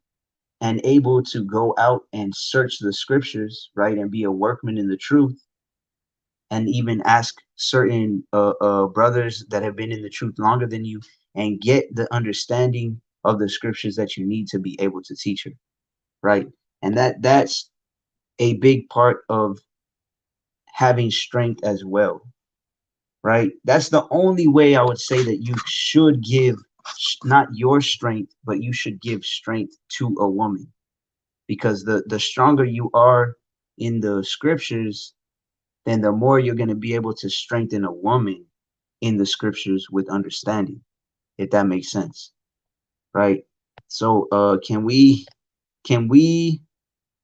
and able to go out and search the scriptures, right? And be a workman in the truth, and even ask certain brothers that have been in the truth longer than you, and get the understanding of the scriptures that you need to be able to teach her, right? And that's a big part of having strength as well, right? That's the only way I would say that you should give, not your strength, but you should give strength to a woman, because the stronger you are in the scriptures, then the more you're going to be able to strengthen a woman in the scriptures with understanding, if that makes sense, right? So can we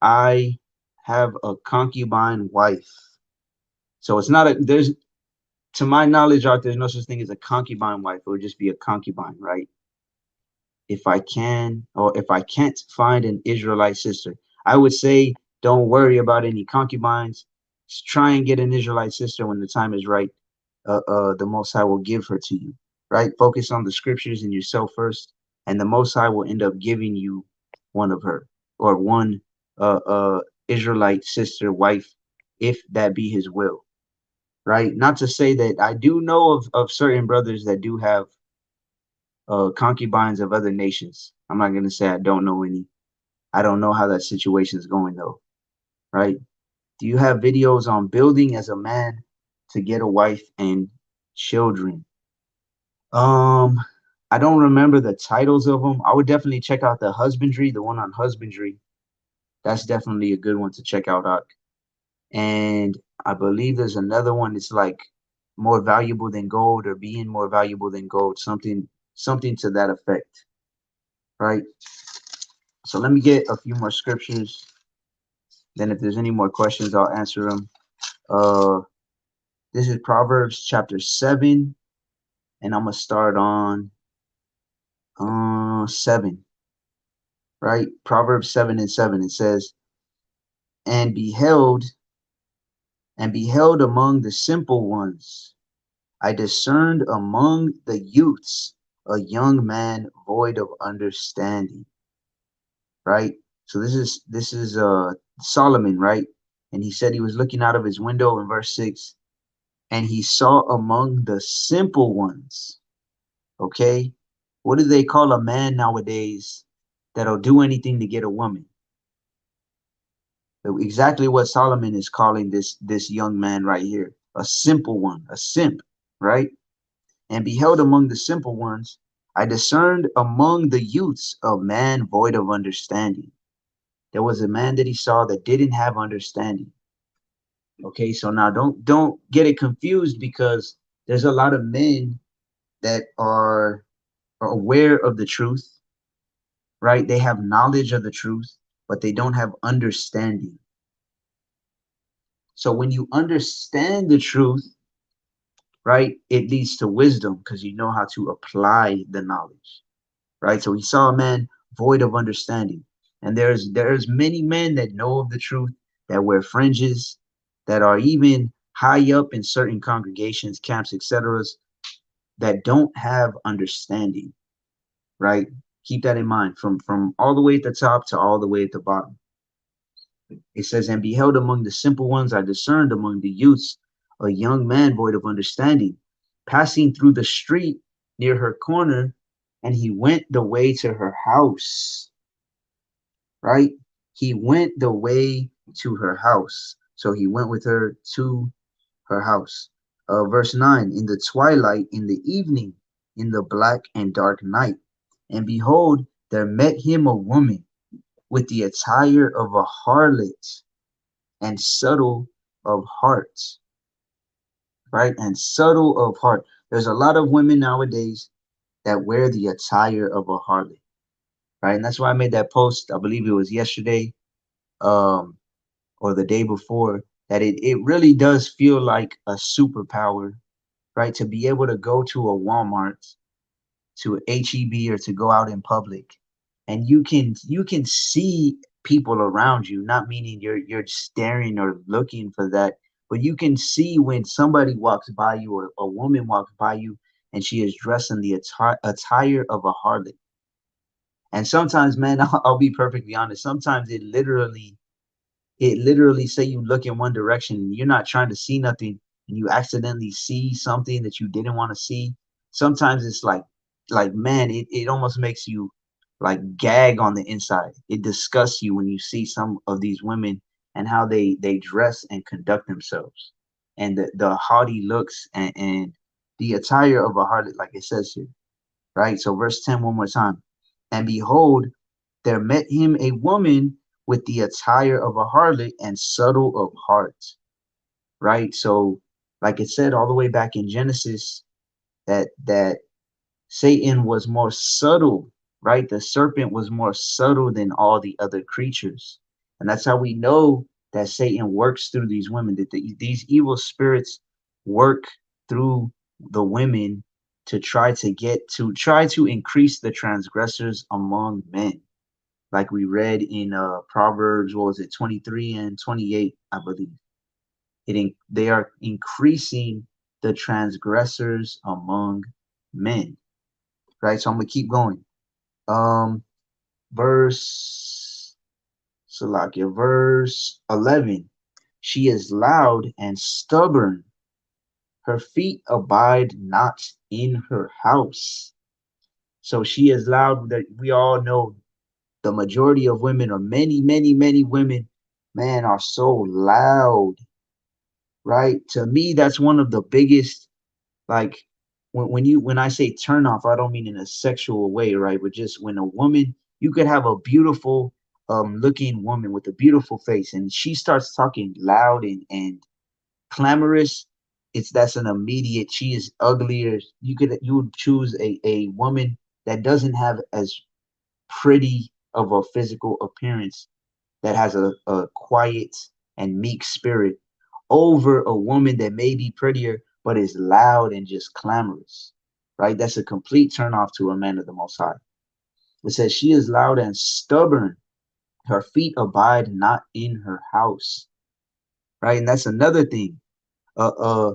I have a concubine wife? So it's not a, there's, to my knowledge, Art, there's no such thing as a concubine wife. It would just be a concubine, right? If I can, or if I can't find an Israelite sister, I would say don't worry about any concubines. Just try and get an Israelite sister when the time is right. The Most High will give her to you, right? Focus on the scriptures and yourself first, and the Most High will end up giving you one of her, or one Israelite sister, wife, if that be His will, right? Not to say that I do know of certain brothers that do have concubines of other nations. I'm not gonna say I don't know any. I don't know how that situation is going though, right? Do you have videos on building as a man to get a wife and children? Um, I don't remember the titles of them. I would definitely check out the husbandry, the one on husbandry. That's definitely a good one to check out. And I believe there's another one that's like more valuable than gold, or being more valuable than gold, something to that effect, right? So let me get a few more scriptures. Then if there's any more questions, I'll answer them. Uh, this is Proverbs chapter 7, and I'm gonna start on 7, right? Proverbs 7:7. It says, "And beheld among the simple ones, I discerned among the youths a young man void of understanding." Right? So this is Solomon, right? And he said he was looking out of his window in verse 6, and he saw among the simple ones. Okay, what do they call a man nowadays that'll do anything to get a woman? Exactly what Solomon is calling this young man right here, a simple one, a simp, right? And beheld among the simple ones, I discerned among the youths a man void of understanding. There was a man that he saw that didn't have understanding. Okay, so now don't get it confused, because there's a lot of men that are aware of the truth, right? They have knowledge of the truth, but they don't have understanding. So when you understand the truth, right, it leads to wisdom, because you know how to apply the knowledge, right? So he saw a man void of understanding. And there's many men that know of the truth, that wear fringes, that are even high up in certain congregations, camps, etc., that don't have understanding, right? Keep that in mind, from all the way at the top to all the way at the bottom. It says, and beheld among the simple ones, I discerned among the youths a young man void of understanding, passing through the street near her corner, and he went the way to her house, right? He went the way to her house. So he went with her to her house. Verse 9, in the twilight, in the evening, in the black and dark night. And behold, there met him a woman with the attire of a harlot and subtle of heart, right? And subtle of heart. There's a lot of women nowadays that wear the attire of a harlot, right? And that's why I made that post. I believe it was yesterday, um, or the day before, that it really does feel like a superpower, right? To be able to go to a Walmart, to HEB, or to go out in public, and you can see people around you, not meaning you're staring or looking for that, but you can see when somebody walks by you, or a woman walks by you, and she is dressed in the attire of a harlot. And sometimes, man, I'll be perfectly honest, sometimes it literally say you look in one direction and you're not trying to see nothing, and you accidentally see something that you didn't want to see. Sometimes it's like man, it almost makes you like gag on the inside. It disgusts you when you see some of these women and how they dress and conduct themselves, and the haughty looks, and the attire of a harlot, like it says here, right? So verse 10 one more time. And behold, there met him a woman with the attire of a harlot and subtle of heart, right? So, like it said all the way back in Genesis, that Satan was more subtle, right? The serpent was more subtle than all the other creatures. And that's how we know that Satan works through these women, that these evil spirits work through the women to try to increase the transgressors among men, like we read in Proverbs, what was it, 23 and 28, I believe. They are increasing the transgressors among men, right? So I'm gonna keep going. Um, verse Salakia, verse 11. She is loud and stubborn. Her feet abide not in her house. So she is loud. That we all know the majority of women, or many women, man, are so loud, right? To me, that's one of the biggest, like, when I say turn off, I don't mean in a sexual way, right? But just when a woman, you could have a beautiful looking woman with a beautiful face, and she starts talking loud and clamorous. That's an immediate, she is uglier. You would choose a woman that doesn't have as pretty of a physical appearance, that has a quiet and meek spirit, over a woman that may be prettier but is loud and just clamorous, right? That's a complete turnoff to a man of the Most High. It says she is loud and stubborn. Her feet abide not in her house, right? And that's another thing. Uh, uh,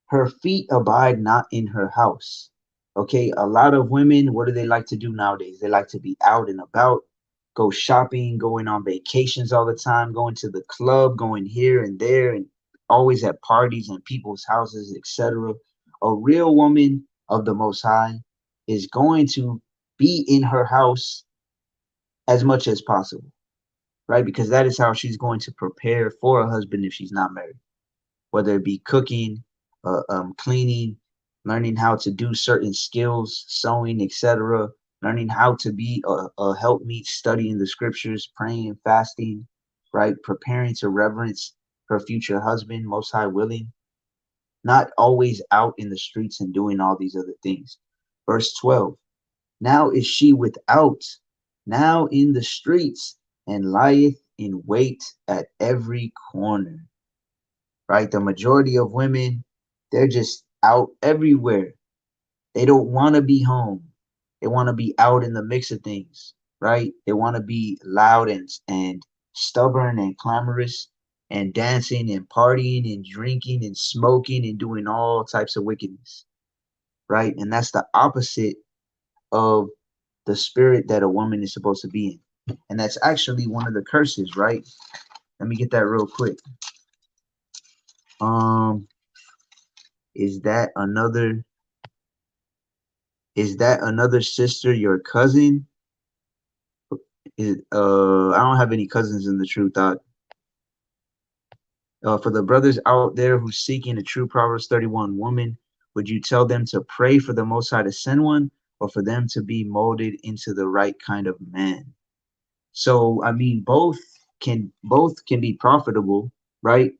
her feet abide not in her house. Okay, a lot of women, what do they like to do nowadays? They like to be out and about, go shopping, going on vacations all the time, going to the club, going here and there, and always at parties and people's houses, etc. A real woman of the Most High is going to be in her house as much as possible, right? Because that is how she's going to prepare for a husband if she's not married, whether it be cooking, cleaning, learning how to do certain skills, sewing, etc., learning how to be a helpmeet, studying the scriptures, praying, fasting, right? Preparing to reverence her future husband, most high willing, not always out in the streets and doing all these other things. Verse 12. Now is she without, now in the streets, and lieth in wait at every corner, right? The majority of women, they're just out everywhere. They don't want to be home. They want to be out in the mix of things, right? They want to be loud and stubborn and clamorous and dancing and partying and drinking and smoking and doing all types of wickedness, right? And that's the opposite of the spirit that a woman is supposed to be in. And that's actually one of the curses, right? Let me get that real quick. Um, is that another sister your cousin? I don't have any cousins in the truth. For the brothers out there who's seeking a true Proverbs 31 woman, would you tell them to pray for the Most High to send one, or for them to be molded into the right kind of man? So I mean, both can be profitable, right?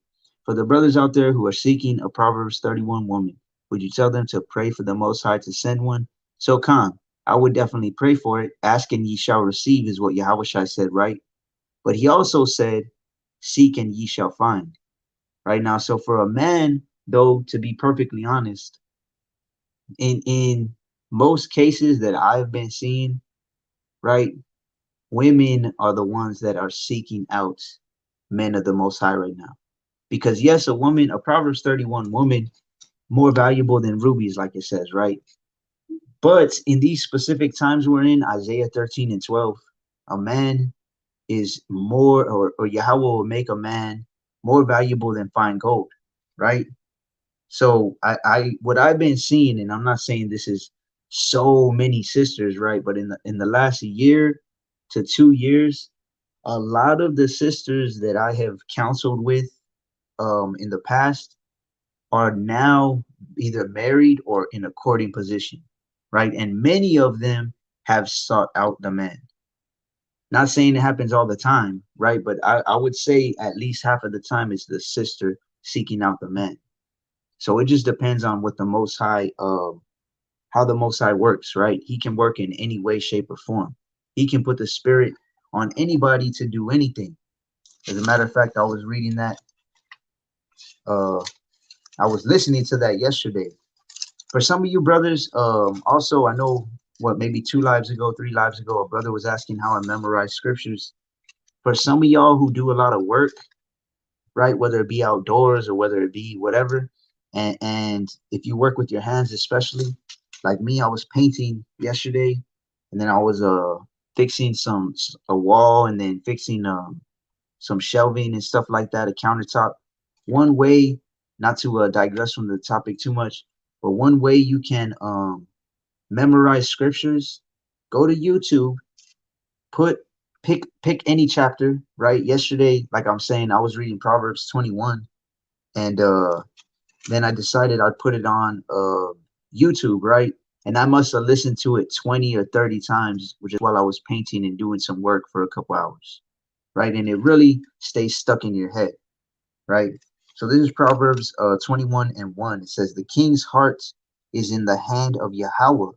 For the brothers out there who are seeking a Proverbs 31 woman, would you tell them to pray for the Most High to send one? So Khan, I would definitely pray for it. Ask and ye shall receive is what Yahweh Shai said, right? But he also said, seek and ye shall find. Right now, so for a man, though, to be perfectly honest, in most cases that I've been seeing, right, women are the ones that are seeking out men of the Most High right now. Because yes, a Proverbs 31 woman, more valuable than rubies, like it says, right? But in these specific times we're in, Isaiah 13 and 12, a man is more, or Yahweh will make a man more valuable than fine gold, right? So what I've been seeing, and I'm not saying this is so many sisters, right? But in the last year to 2 years, a lot of the sisters that I have counseled with in the past are now either married or in a courting position, right? And many of them have sought out the man. Not saying it happens all the time, right? But I would say at least half of the time it's the sister seeking out the man. So it just depends on what the Most High, how the Most High works, right? He can work in any way, shape, or form. He can put the Spirit on anybody to do anything. As a matter of fact, I was reading that. Uh, I was listening to that yesterday. For some of you brothers, also I know what maybe 2 lives ago, 3 lives ago, a brother was asking how I memorize scriptures. For some of y'all who do a lot of work, right? Whether it be outdoors or whether it be whatever. And if you work with your hands, especially like me, I was painting yesterday, and then I was fixing a wall, and then fixing some shelving and stuff like that, a countertop. One way, not to digress from the topic too much, but one way you can memorize scriptures, go to YouTube, put pick any chapter, right? Yesterday, like I'm saying, I was reading Proverbs 21, and then I decided I'd put it on YouTube, right? And I must have listened to it 20 or 30 times, which is while I was painting and doing some work for a couple hours, right? And it really stays stuck in your head, right? So this is Proverbs 21 and 1. It says, the king's heart is in the hand of Yahweh,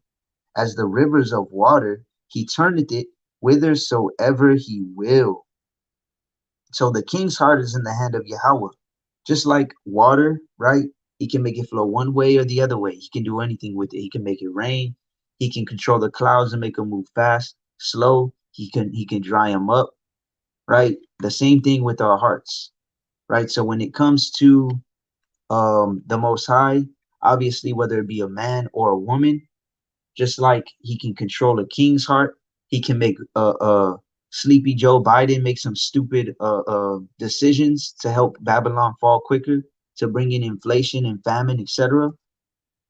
as the rivers of water, he turneth it whithersoever he will. So the king's heart is in the hand of Yahweh. Just like water, right? He can make it flow one way or the other way. He can do anything with it. He can make it rain. He can control the clouds and make them move fast, slow. He can dry them up, right? The same thing with our hearts, right? So when it comes to the Most High, obviously, whether it be a man or a woman, just like he can control a king's heart, he can make sleepy Joe Biden make some stupid decisions to help Babylon fall quicker, to bring in inflation and famine, etc.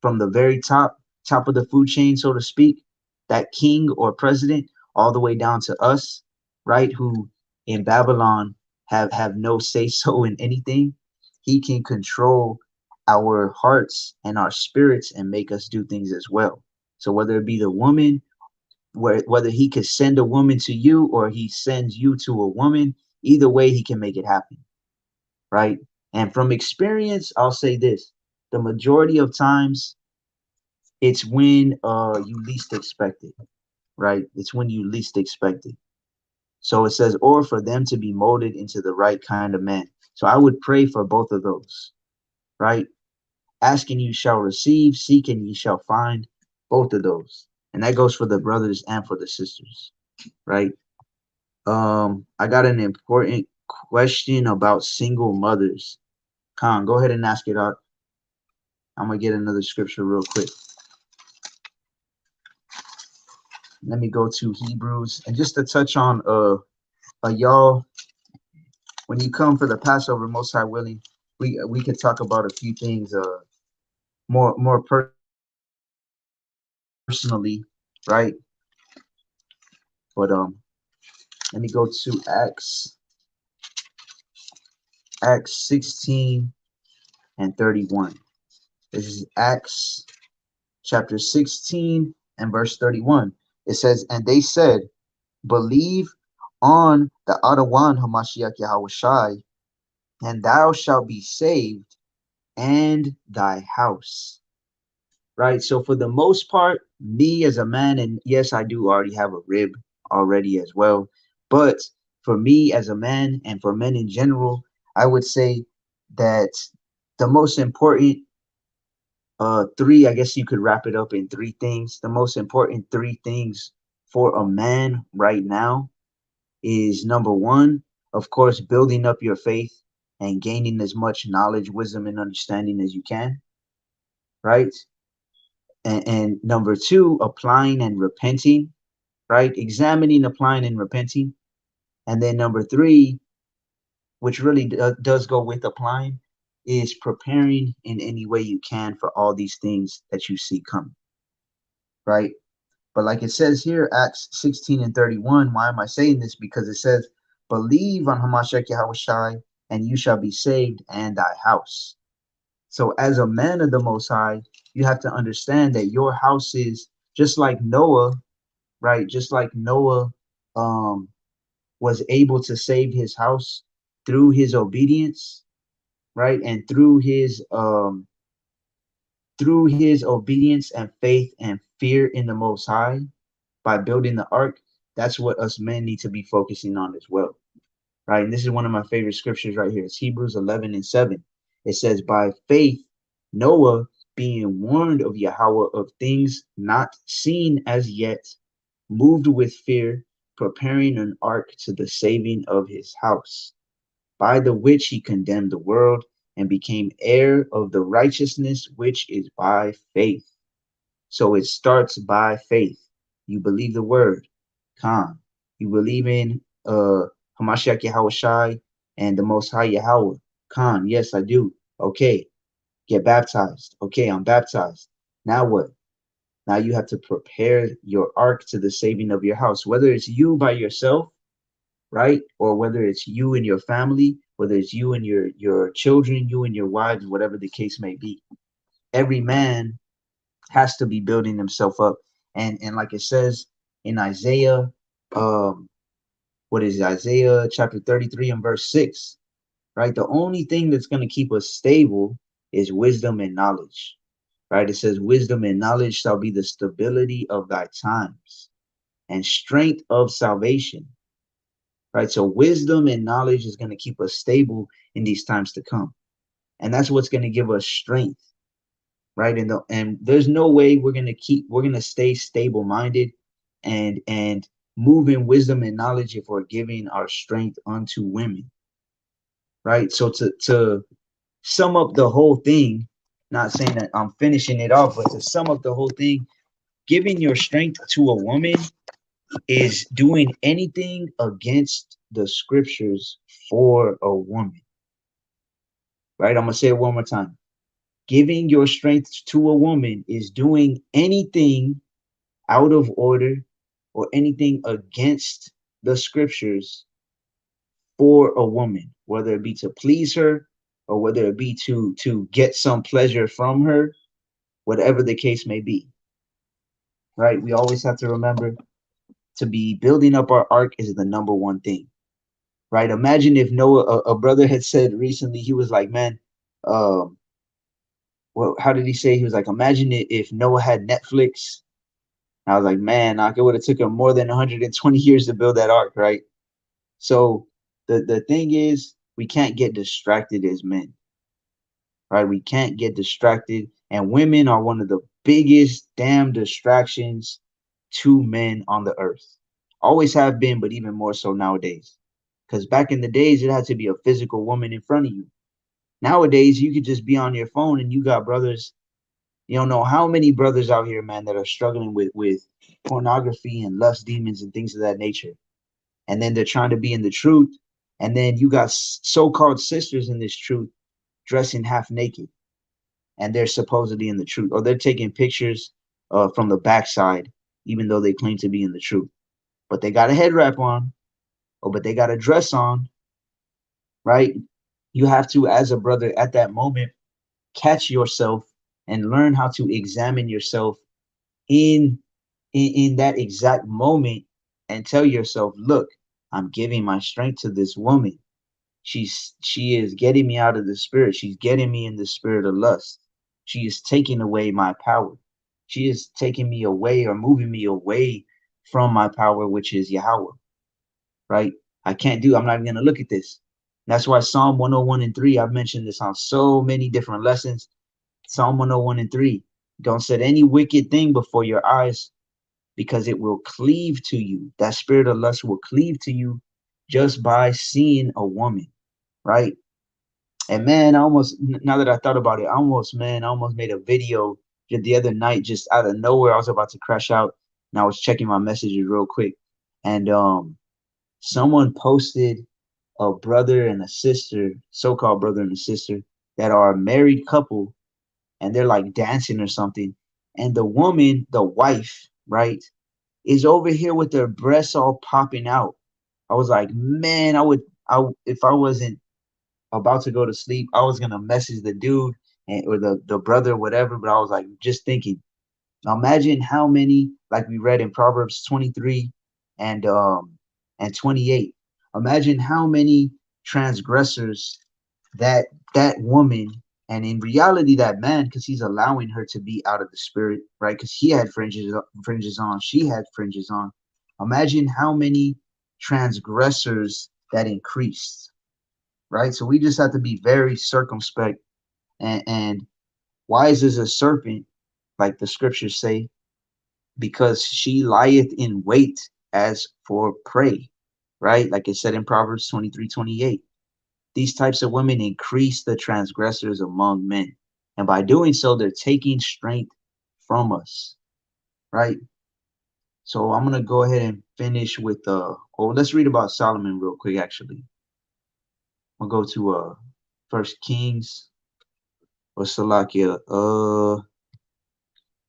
From the very top of the food chain, so to speak, that king or president, all the way down to us, right? Who in Babylon have no say so in anything. He can control our hearts and our spirits and make us do things as well. So whether it be the woman, whether he could send a woman to you or he sends you to a woman, either way he can make it happen, right? And from experience, I'll say this: the majority of times, it's when you least expect it, right? It's when you least expect it. So it says, or for them to be molded into the right kind of man. So I would pray for both of those, right? Asking you shall receive, seeking you shall find, both of those. And that goes for the brothers and for the sisters, right? I got an important question about single mothers. Khan, go ahead and ask it out. I'm gonna get another scripture real quick. Let me go to Hebrews, and just to touch on y'all, when you come for the Passover, most high willing, we could talk about a few things more personally, right? But let me go to Acts 16 and 31. This is Acts chapter 16 and verse 31. It says, and they said, believe on the Adawan Hamashiach Yahushai, and thou shalt be saved, and thy house. Right? So for the most part, me as a man, and yes, I do already have a rib already as well. But for me as a man and for men in general, I would say that the most important three, I guess you could wrap it up in three things. The most important three things for a man right now is number one, of course, building up your faith and gaining as much knowledge, wisdom, and understanding as you can, right? And number two, applying and repenting, right? Examining, applying, and repenting. And then number three, which really does go with applying, is preparing in any way you can for all these things that you see coming, right? But like it says here, Acts 16 and 31, why am I saying this? Because it says, believe on Hamashiach Yahushai, and you shall be saved, and thy house. So as a man of the Most High, you have to understand that your house is just like Noah, right? Just like Noah um, was able to save his house through his obedience, right? And through his obedience and faith and fear in the Most High by building the ark. That's what us men need to be focusing on as well, right? And this is one of my favorite scriptures right here. It's Hebrews 11 and 7. It says, by faith, Noah, being warned of Yahweh of things not seen as yet, moved with fear, preparing an ark to the saving of his house, by the which he condemned the world and became heir of the righteousness which is by faith. So it starts by faith. You believe the word, Khan. You believe in Hamashiach Yahushai and the Most High Yahweh, Khan. Yes, I do. Okay, get baptized. Okay, I'm baptized. Now what? Now you have to prepare your ark to the saving of your house, whether it's you by yourself, right? Or whether it's you and your family, whether it's you and your children, you and your wives, whatever the case may be. Every man has to be building himself up. And like it says in Isaiah, um, what is it? Isaiah chapter 33 and verse 6, right? The only thing that's going to keep us stable is wisdom and knowledge, right? It says, wisdom and knowledge shall be the stability of thy times and strength of salvation, right? So wisdom and knowledge is going to keep us stable in these times to come. And that's what's going to give us strength, right? And there's no way we're gonna stay stable minded and move in wisdom and knowledge if we're giving our strength unto women, right? So to sum up the whole thing, not saying that I'm finishing it off, but to sum up the whole thing, giving your strength to a woman is doing anything against the scriptures for a woman, right? I'm gonna say it one more time. Giving your strength to a woman is doing anything out of order or anything against the scriptures for a woman, whether it be to please her or whether it be to get some pleasure from her, whatever the case may be, right? We always have to remember to be building up our ark is the number one thing, right? Imagine if Noah, a brother had said recently, he was like, man, um, well, how did he say? He was like, imagine it if Noah had Netflix. I was like, man, it would have took him more than 120 years to build that ark, right? So the thing is, we can't get distracted as men, right? We can't get distracted, and women are one of the biggest damn distractions to men on the earth. Always have been, but even more so nowadays. Because back in the days, it had to be a physical woman in front of you. Nowadays, you could just be on your phone and you got brothers. You don't know how many brothers out here, man, that are struggling with pornography and lust demons and things of that nature. And then they're trying to be in the truth. And then you got so-called sisters in this truth dressing half naked, and they're supposedly in the truth, or they're taking pictures from the backside, even though they claim to be in the truth. But they got a head wrap on, or but they got a dress on, right? You have to, as a brother, at that moment, catch yourself and learn how to examine yourself in in that exact moment, and tell yourself, look, I'm giving my strength to this woman. She is getting me out of the spirit. She's getting me in the spirit of lust. She is taking away my power. She is taking me away, or moving me away from my power, which is Yahweh, right? I'm not even going to look at this. That's why Psalm 101 and 3, I've mentioned this on so many different lessons. Psalm 101 and 3, don't set any wicked thing before your eyes, because it will cleave to you. That spirit of lust will cleave to you just by seeing a woman, right? And man, now that I thought about it, I almost made a video the other night, just out of nowhere. I was about to crash out, and I was checking my messages real quick. And someone posted a brother and a sister, so-called brother and a sister, that are a married couple, and they're like dancing or something. And the woman, the wife, right, is over here with their breasts all popping out. I was like, man, if I wasn't about to go to sleep, I was gonna message the dude, or the brother, whatever. But I was like, just thinking, imagine how many, like we read in Proverbs 23 and 28. Imagine how many transgressors that woman, and in reality that man, because he's allowing her to be out of the spirit, right? Because he had fringes on, she had fringes on. Imagine how many transgressors that increased, right? So we just have to be very circumspect, and wise as a serpent, like the scriptures say, because she lieth in wait as for prey, right? Like it said in Proverbs 23:28. These types of women increase the transgressors among men. And by doing so, they're taking strength from us, right? So I'm going to go ahead and finish with, let's read about Solomon real quick, actually. We'll go to First Kings, or Salakia.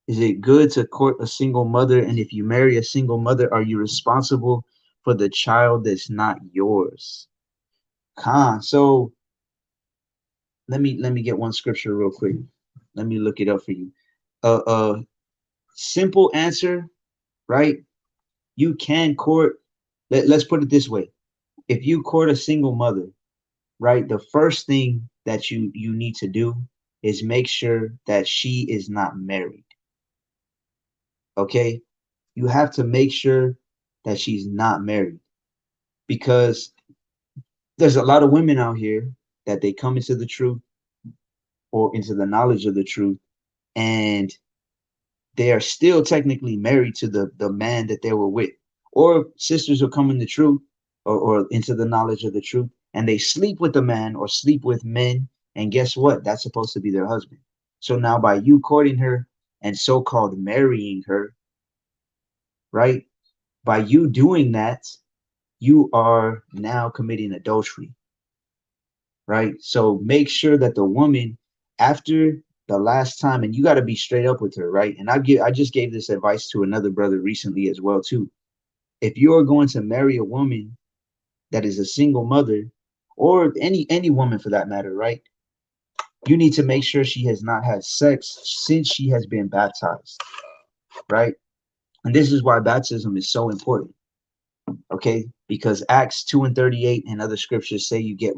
Is it good to court a single mother? And if you marry a single mother, are you responsible for the child that's not yours? Khan. So let me get one scripture real quick. Let me look it up for you. Simple answer, right? You can court. Let's put it this way: if you court a single mother, right, the first thing that you need to do is make sure that she is not married. Okay, you have to make sure that she's not married, because there's a lot of women out here that they come into the truth, or into the knowledge of the truth, and they are still technically married to the man that they were with. Or sisters who come in the truth, or into the knowledge of the truth, and they sleep with the man or sleep with men, and guess what? That's supposed to be their husband. So now by you courting her and so-called marrying her, right? By you doing that, you are now committing adultery, right? So make sure that the woman, after the last time, and you got to be straight up with her, right? And I just gave this advice to another brother recently as well too. If you are going to marry a woman that is a single mother, or any woman for that matter, right? You need to make sure she has not had sex since she has been baptized, right? And this is why baptism is so important. Okay, because Acts 2 and 38 and other scriptures say you get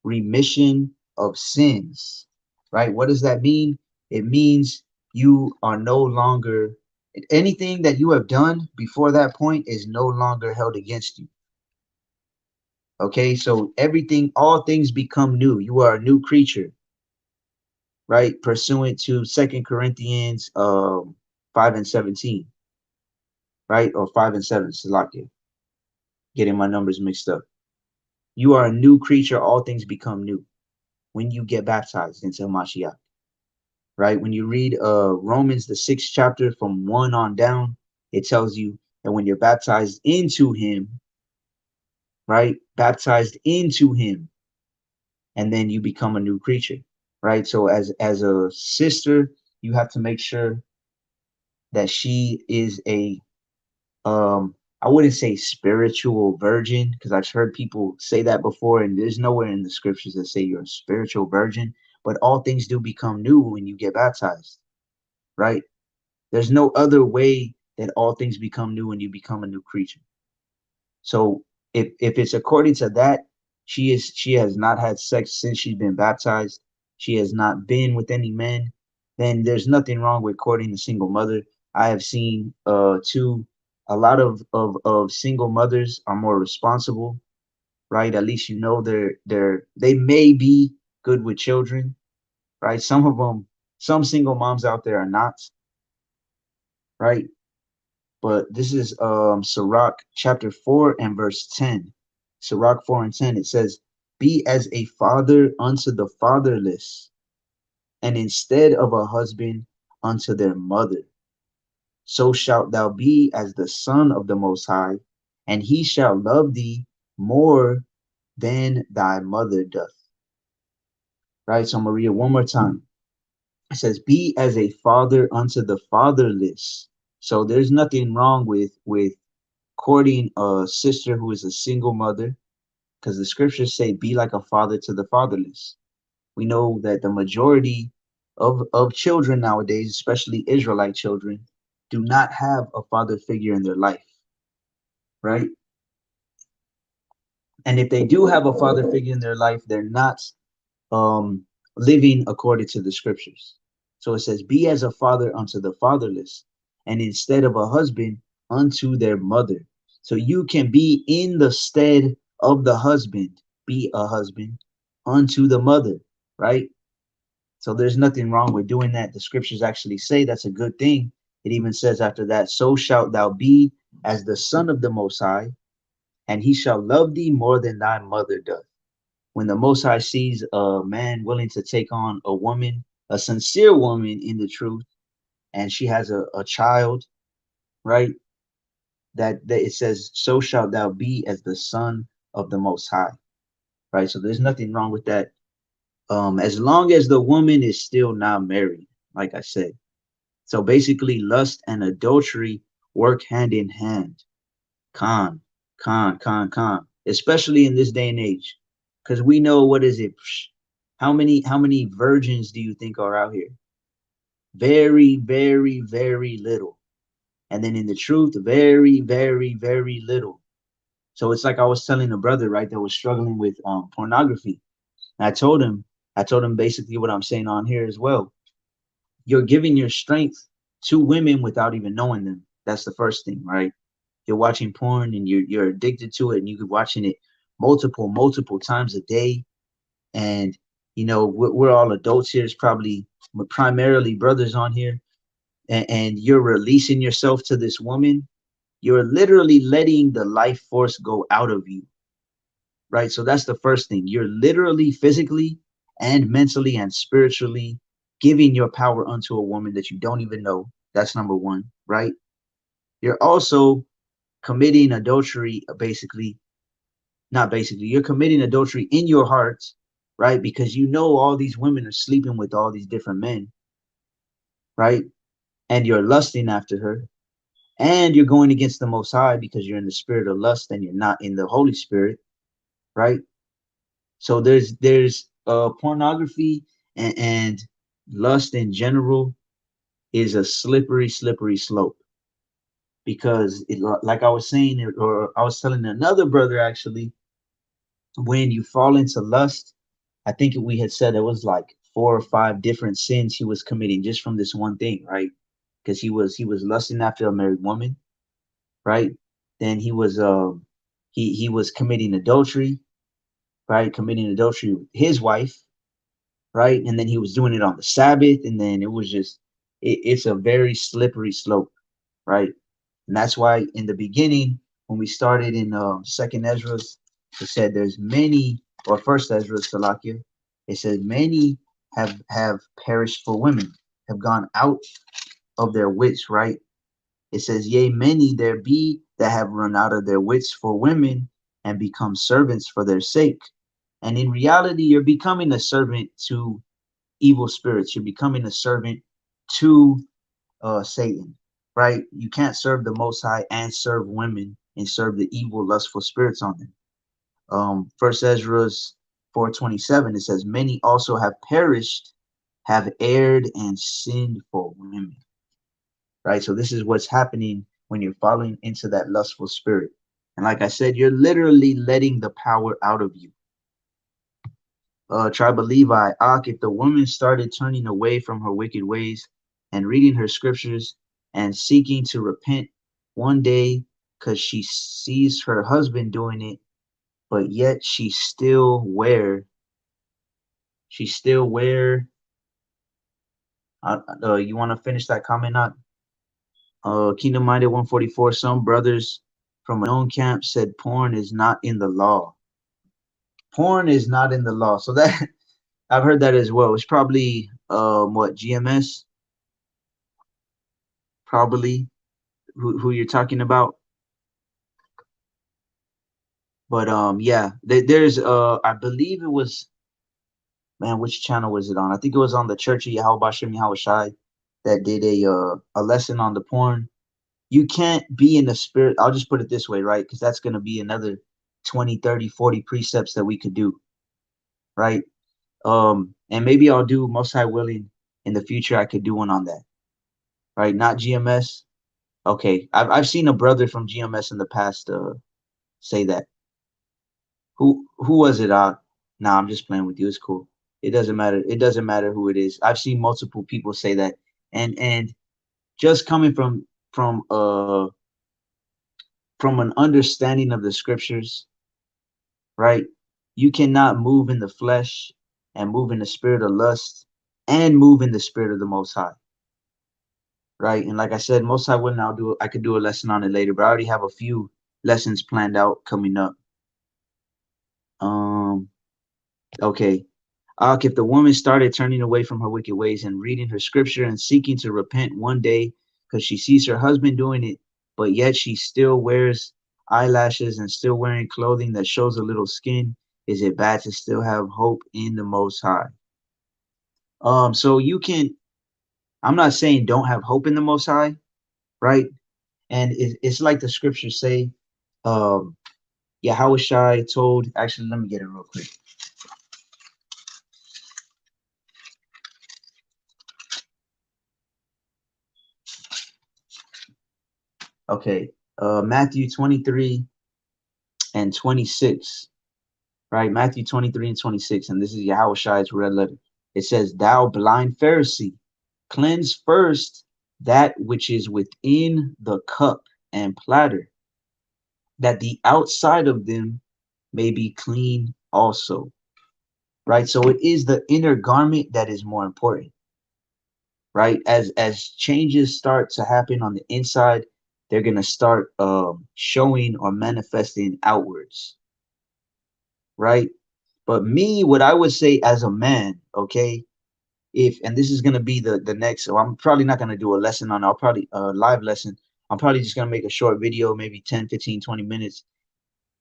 remission of sins, right? What does that mean? It means you are no longer, anything that you have done before that point is no longer held against you. Okay, so all things become new. You are a new creature, right? Pursuant to 2 Corinthians 5 and 17, right? Or 5 and 7, Salakia. Getting my numbers mixed up. You are a new creature. All things become new when you get baptized into Mashiach, right? When you read Romans, the 6th chapter from 1 on down, it tells you that when you're baptized into him, right? Baptized into him, and then you become a new creature, right? So as a sister, you have to make sure that she is a I wouldn't say spiritual virgin, because I've heard people say that before, and there's nowhere in the scriptures that say you're a spiritual virgin, but all things do become new when you get baptized, right? There's no other way that all things become new when you become a new creature. So if it's according to that, she has not had sex since she's been baptized. She has not been with any men. Then there's nothing wrong with courting a single mother. I have seen too, a lot of single mothers are more responsible, right? At least you know they may be good with children, right? Some of them, some single moms out there are not, right? But this is Sirach chapter 4 and verse 10. Sirach 4 and 10, it says, be as a father unto the fatherless, and instead of a husband unto their mother. So shalt thou be as the son of the Most High, and he shall love thee more than thy mother doth. Right? So I'm going to read it one more time. It says, be as a father unto the fatherless. So there's nothing wrong with courting a sister who is a single mother, because the scriptures say, be like a father to the fatherless. We know that the majority of children nowadays, especially Israelite children, do not have a father figure in their life, right? And if they do have a father figure in their life, they're not um, living according to the scriptures. So it says, be as a father unto the fatherless, and instead of a husband unto their mother. So you can be in the stead of the husband, be a husband unto the mother, right? So there's nothing wrong with doing that. The scriptures actually say that's a good thing. It even says after that, so shalt thou be as the son of the Most High, and he shall love thee more than thy mother doth. When the Most High sees a man willing to take on a woman, a sincere woman in the truth, and she has a child, right? That it says, so shalt thou be as the son of the Most High, right? So there's nothing wrong with that. As long as the woman is still not married, like I said. So basically, lust and adultery work hand in hand. Con, con. Especially in this day and age, because we know, what is it? How many virgins do you think are out here? Very, very, very little. And then in the truth, very, very, very little. So it's like I was telling a brother, right, that was struggling with pornography. And I told him basically what I'm saying on here as well. You're giving your strength to women without even knowing them. That's the first thing, right? You're watching porn and you're addicted to it, and you're watching it multiple times a day. And we're all adults here. It's probably primarily brothers on here, and you're releasing yourself to this woman. You're literally letting the life force go out of you, right? So that's the first thing. You're literally physically and mentally and spiritually giving your power unto a woman that you don't even know. That's number one, right? You're also committing adultery, you're committing adultery in your heart, right? Because you know all these women are sleeping with all these different men, right? And you're lusting after her, and you're going against the Most High because you're in the spirit of lust and you're not in the Holy Spirit, right? So there's pornography and lust in general is a slippery slope, because like I was saying, or I was telling another brother actually, when you fall into lust, I think we had said it was like 4 or 5 different sins he was committing just from this one thing, right? Because he was lusting after a married woman, right? Then he was committing adultery, right? Committing adultery with his wife, right? And then he was doing it on the Sabbath, and then it was just it's a very slippery slope, right? And that's why in the beginning, when we started in Second Ezra, it said there's many, or First Ezra, Salakia, it said many have perished for women, have gone out of their wits, right? It says, yea, many there be that have run out of their wits for women and become servants for their sake, And in reality, you're becoming a servant to evil spirits. You're becoming a servant to Satan, right? You can't serve the Most High and serve women and serve the evil, lustful spirits on them. First Ezra's 4:27, it says, many also have perished, have erred and sinned for women, right? So this is what's happening when you're falling into that lustful spirit. And like I said, you're literally letting the power out of you. Tribe of Levi, if the woman started turning away from her wicked ways and reading her scriptures and seeking to repent one day because she sees her husband doing it, but yet she's still where you want to finish that comment? Not Kingdom Minded 144. Some brothers from a known camp said porn is not in the law. Porn is not in the law. So that I've heard that as well. It's probably what, GMS, probably who you're talking about. But yeah, there's I believe it was, man, which channel was it on? I think it was on the Church of Yahweh Shem Yahweh Shai that did a lesson on the porn. You can't be in the spirit. I'll just put it this way, right? Because that's going to be another 20, 30, 40 precepts that we could do, right? And maybe I'll do, most high willing, in the future, I could do one on that, right? Not GMS. Okay, I've seen a brother from GMS in the past say that. Who was it? Nah, I'm just playing with you. It's cool. It doesn't matter. It doesn't matter who it is. I've seen multiple people say that, and just coming from an understanding of the scriptures, right? You cannot move in the flesh and move in the spirit of lust and move in the spirit of the Most High, right? And like I said, Most High willing, I could do a lesson on it later, but I already have a few lessons planned out coming up. Okay. If the woman started turning away from her wicked ways and reading her scripture and seeking to repent one day because she sees her husband doing it, but yet she still wears eyelashes and still wearing clothing that shows a little skin, is it bad to still have hope in the Most High? So you can, I'm not saying don't have hope in the Most High, right? And it's like the scriptures say, Yahweh Shai told, actually, let me get it real quick. Okay, Matthew 23 and 26, right? Matthew 23 and 26, and this is Yahweh Shai's red letter. It says, thou blind Pharisee, cleanse first that which is within the cup and platter, that the outside of them may be clean also, right? So it is the inner garment that is more important, right? As changes start to happen on the inside, they're going to start showing or manifesting outwards, right? But me, what I would say as a man, okay, and this is going to be the next, so I'm probably not going to do a lesson on it. I'll probably live lesson. I'm probably just going to make a short video, maybe 10, 15, 20 minutes.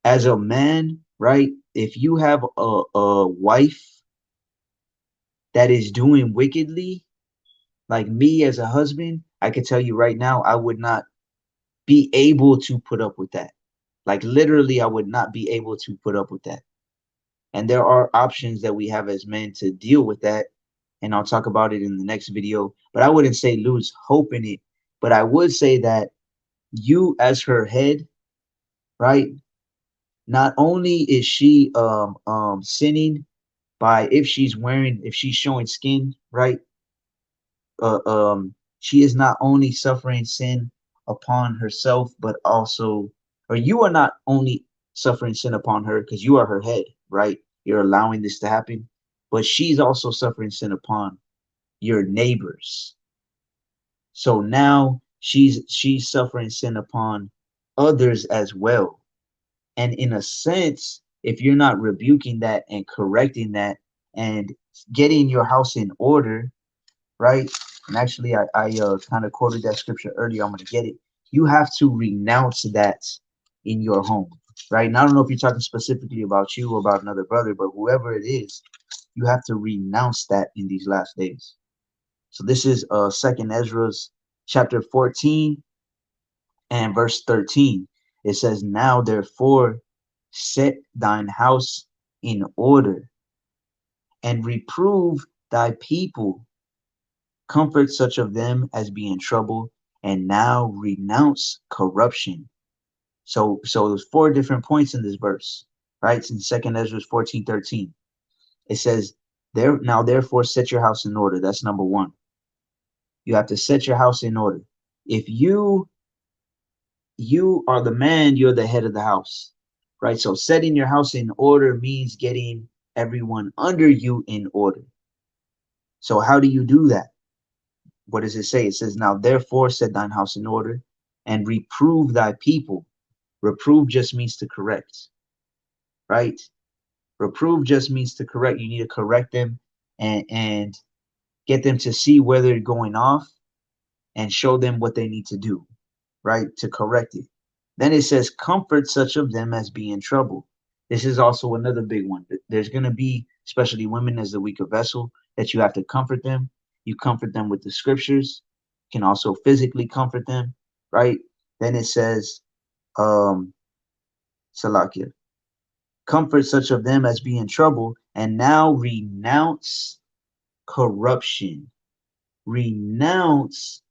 As a man, right, if you have a wife that is doing wickedly, like me as a husband, I can tell you right now, I would not be able to put up with that. Like literally, I would not be able to put up with that. And there are options that we have as men to deal with that. And I'll talk about it in the next video. But I wouldn't say lose hope in it. But I would say that you as her head, right? Not only is she sinning by if she's showing skin, right? She is not only suffering sin upon herself, but also, or you are not only suffering sin upon her because you are her head, right? You're allowing this to happen, but she's also suffering sin upon your neighbors. So now she's suffering sin upon others as well. And in a sense, if you're not rebuking that and correcting that and getting your house in order, right? And actually, I kind of quoted that scripture earlier. I'm going to get it. You have to renounce that in your home. right? And I don't know if you're talking specifically about you or about another brother, but whoever it is, you have to renounce that in these last days. So this is Second Ezra's chapter 14 and verse 13. It says, "Now therefore set thine house in order, and reprove thy people, comfort such of them as be in trouble, and now renounce corruption." So there's four different points in this verse, right? It's in Second Ezra 14:13. It says, "There now therefore set your house in order." That's number one. You have to set your house in order. If you are the man, you're the head of the house, right? So setting your house in order means getting everyone under you in order. So how do you do that? What does it say? It says, "Now therefore set thine house in order, and reprove thy people." Reprove just means to correct, right? Reprove just means to correct. You need to correct them and get them to see where they're going off and show them what they need to do, right? To correct it. Then it says, "Comfort such of them as be in trouble." This is also another big one. There's going to be, especially women as the weaker vessel, that you have to comfort them. You comfort them with the scriptures. You can also physically comfort them, right? Then it says, Salakia, "Comfort such of them as be in trouble, and now renounce corruption." Renounce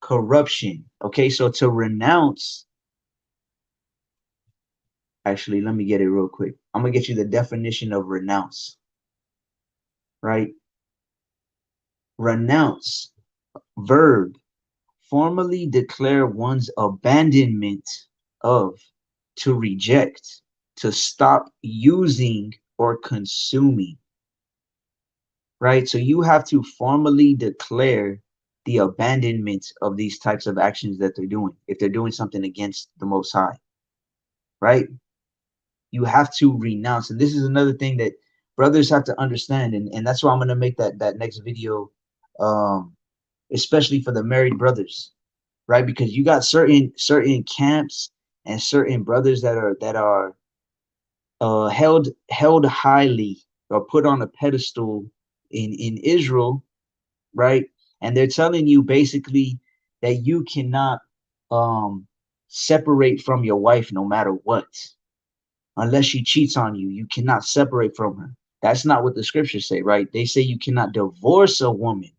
corruption. Okay, so to renounce, actually, let me get it real quick. I'm gonna get you the definition of renounce, right? Renounce, verb, formally declare one's abandonment of, to reject, to stop using or consuming, right? So you have to formally declare the abandonment of these types of actions that they're doing, if they're doing something against the Most High, right? You have to renounce. And this is another thing that brothers have to understand. And that's why I'm going to make that next video, um, especially for the married brothers, right? Because you got certain camps and certain brothers that are held highly or put on a pedestal in Israel, right? And they're telling you basically that you cannot separate from your wife no matter what. Unless she cheats on you, you cannot separate from her. That's not what the scriptures say, right? They say you cannot divorce a woman.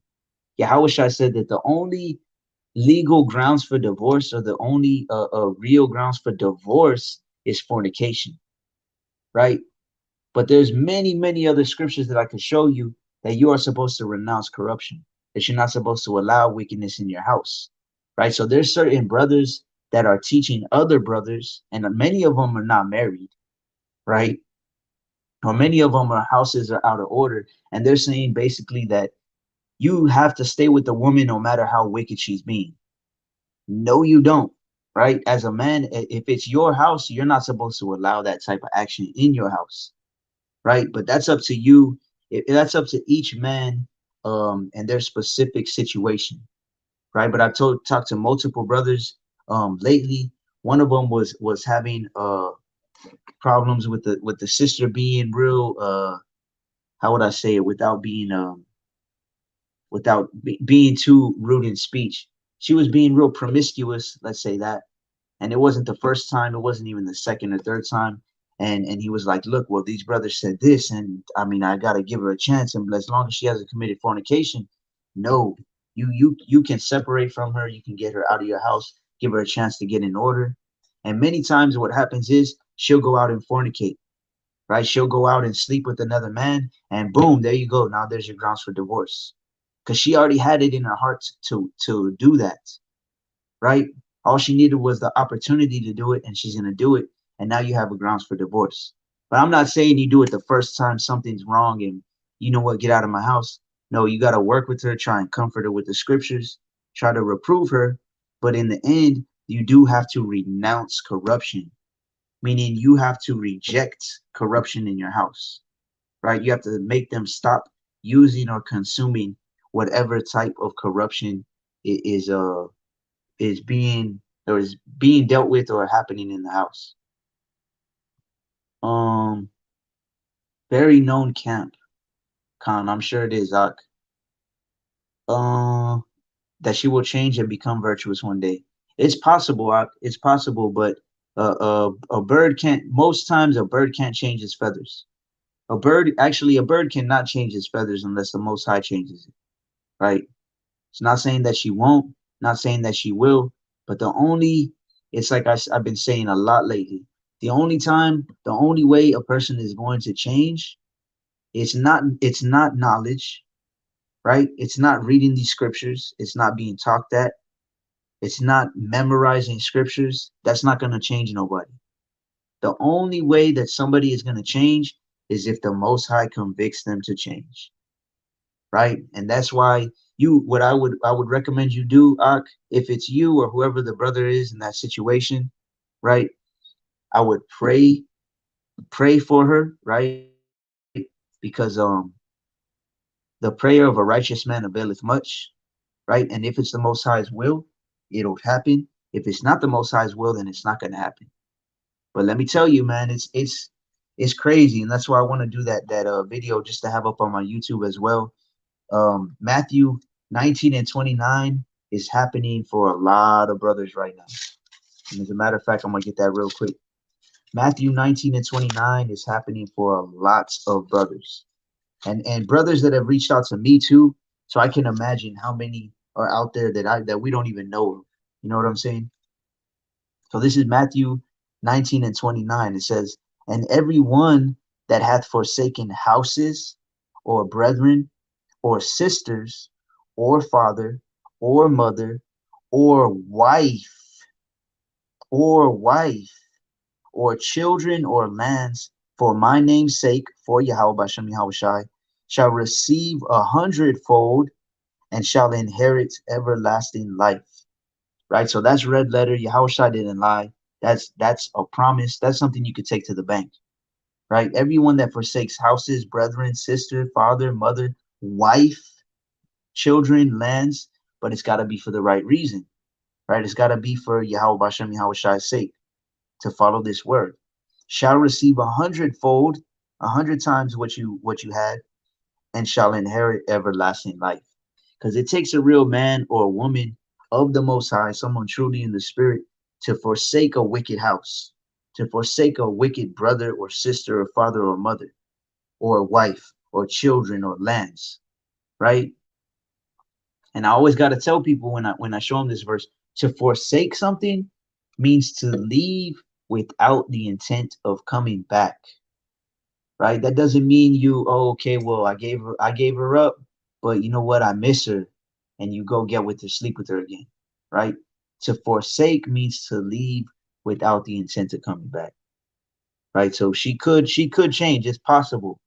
Yahushua said that the only legal grounds for divorce, or the only real grounds for divorce, is fornication, right? But there's many other scriptures that I could show you that you are supposed to renounce corruption, that you're not supposed to allow wickedness in your house, right? So there's certain brothers that are teaching other brothers, and many of them are not married, right? Or many of them are houses are out of order, and they're saying basically that you have to stay with the woman no matter how wicked she's being. No, you don't, right? As a man, if it's your house, you're not supposed to allow that type of action in your house, right? But that's up to you. That's up to each man, and their specific situation, right? But I've talked to multiple brothers lately. One of them was having problems with the sister being real, how would I say it without being being too rude in speech. She was being real promiscuous, let's say that. And it wasn't the first time, it wasn't even the second or third time. And he was like, "Look, well, these brothers said this, and I mean, I gotta give her a chance. And as long as she hasn't committed fornication, no, you can separate from her, you can get her out of your house, give her a chance to get in order." And many times what happens is she'll go out and fornicate, right? She'll go out and sleep with another man, and boom, there you go. Now there's your grounds for divorce, because she already had it in her heart to do that, right? All she needed was the opportunity to do it, and she's gonna do it, and now you have a grounds for divorce. But I'm not saying you do it the first time something's wrong and you know what, get out of my house. No, you got to work with her, try and comfort her with the scriptures, try to reprove her, but in the end, you do have to renounce corruption, meaning you have to reject corruption in your house, right? You have to make them stop using or consuming whatever type of corruption is is being or is being dealt with or happening in the house. Um, very known camp. Khan, I'm sure it is, Ak. Uh, that she will change and become virtuous one day. It's possible, Ak. It's possible, but a bird can't. Most times, a bird can't change its feathers. A bird cannot change its feathers unless the Most High changes it. Right? It's not saying that she won't. Not saying that she will. But it's like I've been saying a lot lately. The only way a person is going to change, it's not knowledge, right? It's not reading these scriptures. It's not being talked at. It's not memorizing scriptures. That's not going to change nobody. The only way that somebody is going to change is if the Most High convicts them to change, right? And that's why what I would recommend you do, Ak, if it's you or whoever the brother is in that situation, right? I would pray for her, right? Because the prayer of a righteous man availeth much, right? And if it's the Most High's will, it'll happen. If it's not the Most High's will, then it's not going to happen. But let me tell you, man, it's crazy, and that's why I want to do that video just to have up on my YouTube as well. Matthew 19 and 29 is happening for a lot of brothers right now. And as a matter of fact, I'm gonna get that real quick. Matthew 19 and 29 is happening for a lots of brothers. And brothers that have reached out to me too. So I can imagine how many are out there that we don't even know of. You know what I'm saying? So this is Matthew 19 and 29. It says, and every one that hath forsaken houses or brethren or sisters or father or mother or wife or children or lands for my name's sake, for Yahweh Bashem Yahushai, shall receive 100-fold and shall inherit everlasting life. Right? So that's red letter. Yahushua didn't lie. That's a promise. That's something you could take to the bank. Right? Everyone that forsakes houses, brethren, sister, father, mother, wife, children, lands, but it's got to be for the right reason. Right? It's got to be for Yahweh Bashem Yahushua's sake to follow this word. Shall receive 100-fold, 100 times what you had, and shall inherit everlasting life. Because it takes a real man or a woman of the Most High, someone truly in the spirit, to forsake a wicked house, to forsake a wicked brother or sister or father or mother, or a wife or children or lands, right? And I always got to tell people when I show them this verse, to forsake something means to leave without the intent of coming back, right? That doesn't mean okay, well, I gave her up, but you know what? I miss her, and you go get with her, sleep with her again, right? To forsake means to leave without the intent of coming back, right? So she could change. It's possible.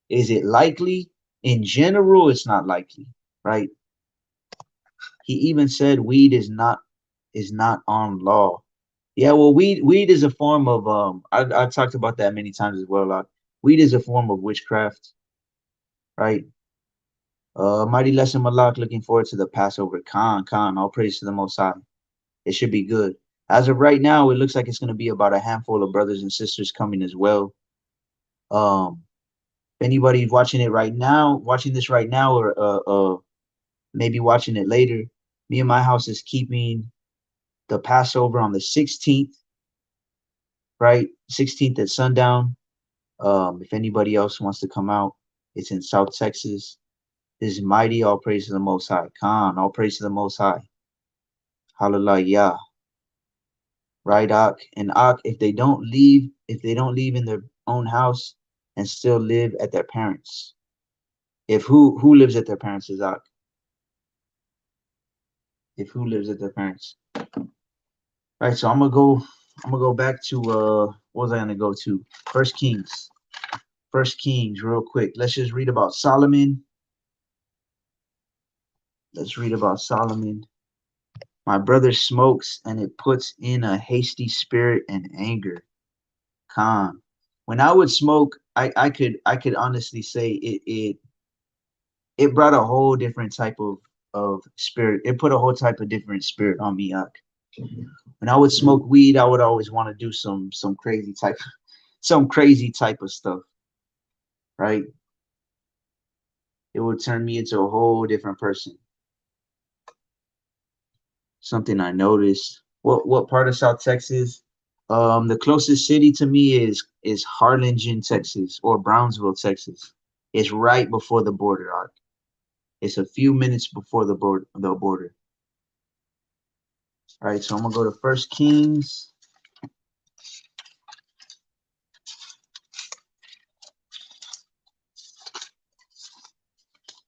Is it likely? In general, it's not likely, right? He even said weed is not on law. Yeah, well, weed is a form of I talked about that many times as well. Weed is a form of witchcraft, right? Mighty Lesson Malak, looking forward to the Passover. Khan, all praise to the Most High. It should be good. As of right now, it looks like it's going to be about a handful of brothers and sisters coming as well. If anybody's watching this right now, or maybe watching it later, me and my house is keeping the Passover on the 16th, right? 16th at sundown. If anybody else wants to come out, it's in South Texas. This is mighty. All praise to the Most High. Khan, all praise to the Most High. Hallelujah. Right, Ak? And Ak, if they don't leave in their own house and still live at their parents. If who lives at their parents is Ak. If who lives at their parents. Right, so I'm gonna go back to what was I gonna go to? First Kings. First Kings, real quick. Let's just read about Solomon. Let's read about Solomon. My brother smokes, and it puts in a hasty spirit and anger. Khan. When I would smoke, I could honestly say it brought a whole different type of spirit. It put a whole type of different spirit on me. When I would smoke weed, I would always want to do some crazy type. some crazy type of stuff, right? It would turn me into a whole different person. Something I noticed. What part of South Texas? The closest city to me is Harlingen, Texas, or Brownsville, Texas. It's right before the border arc. It's a few minutes before the border. All right, so I'm gonna go to First Kings,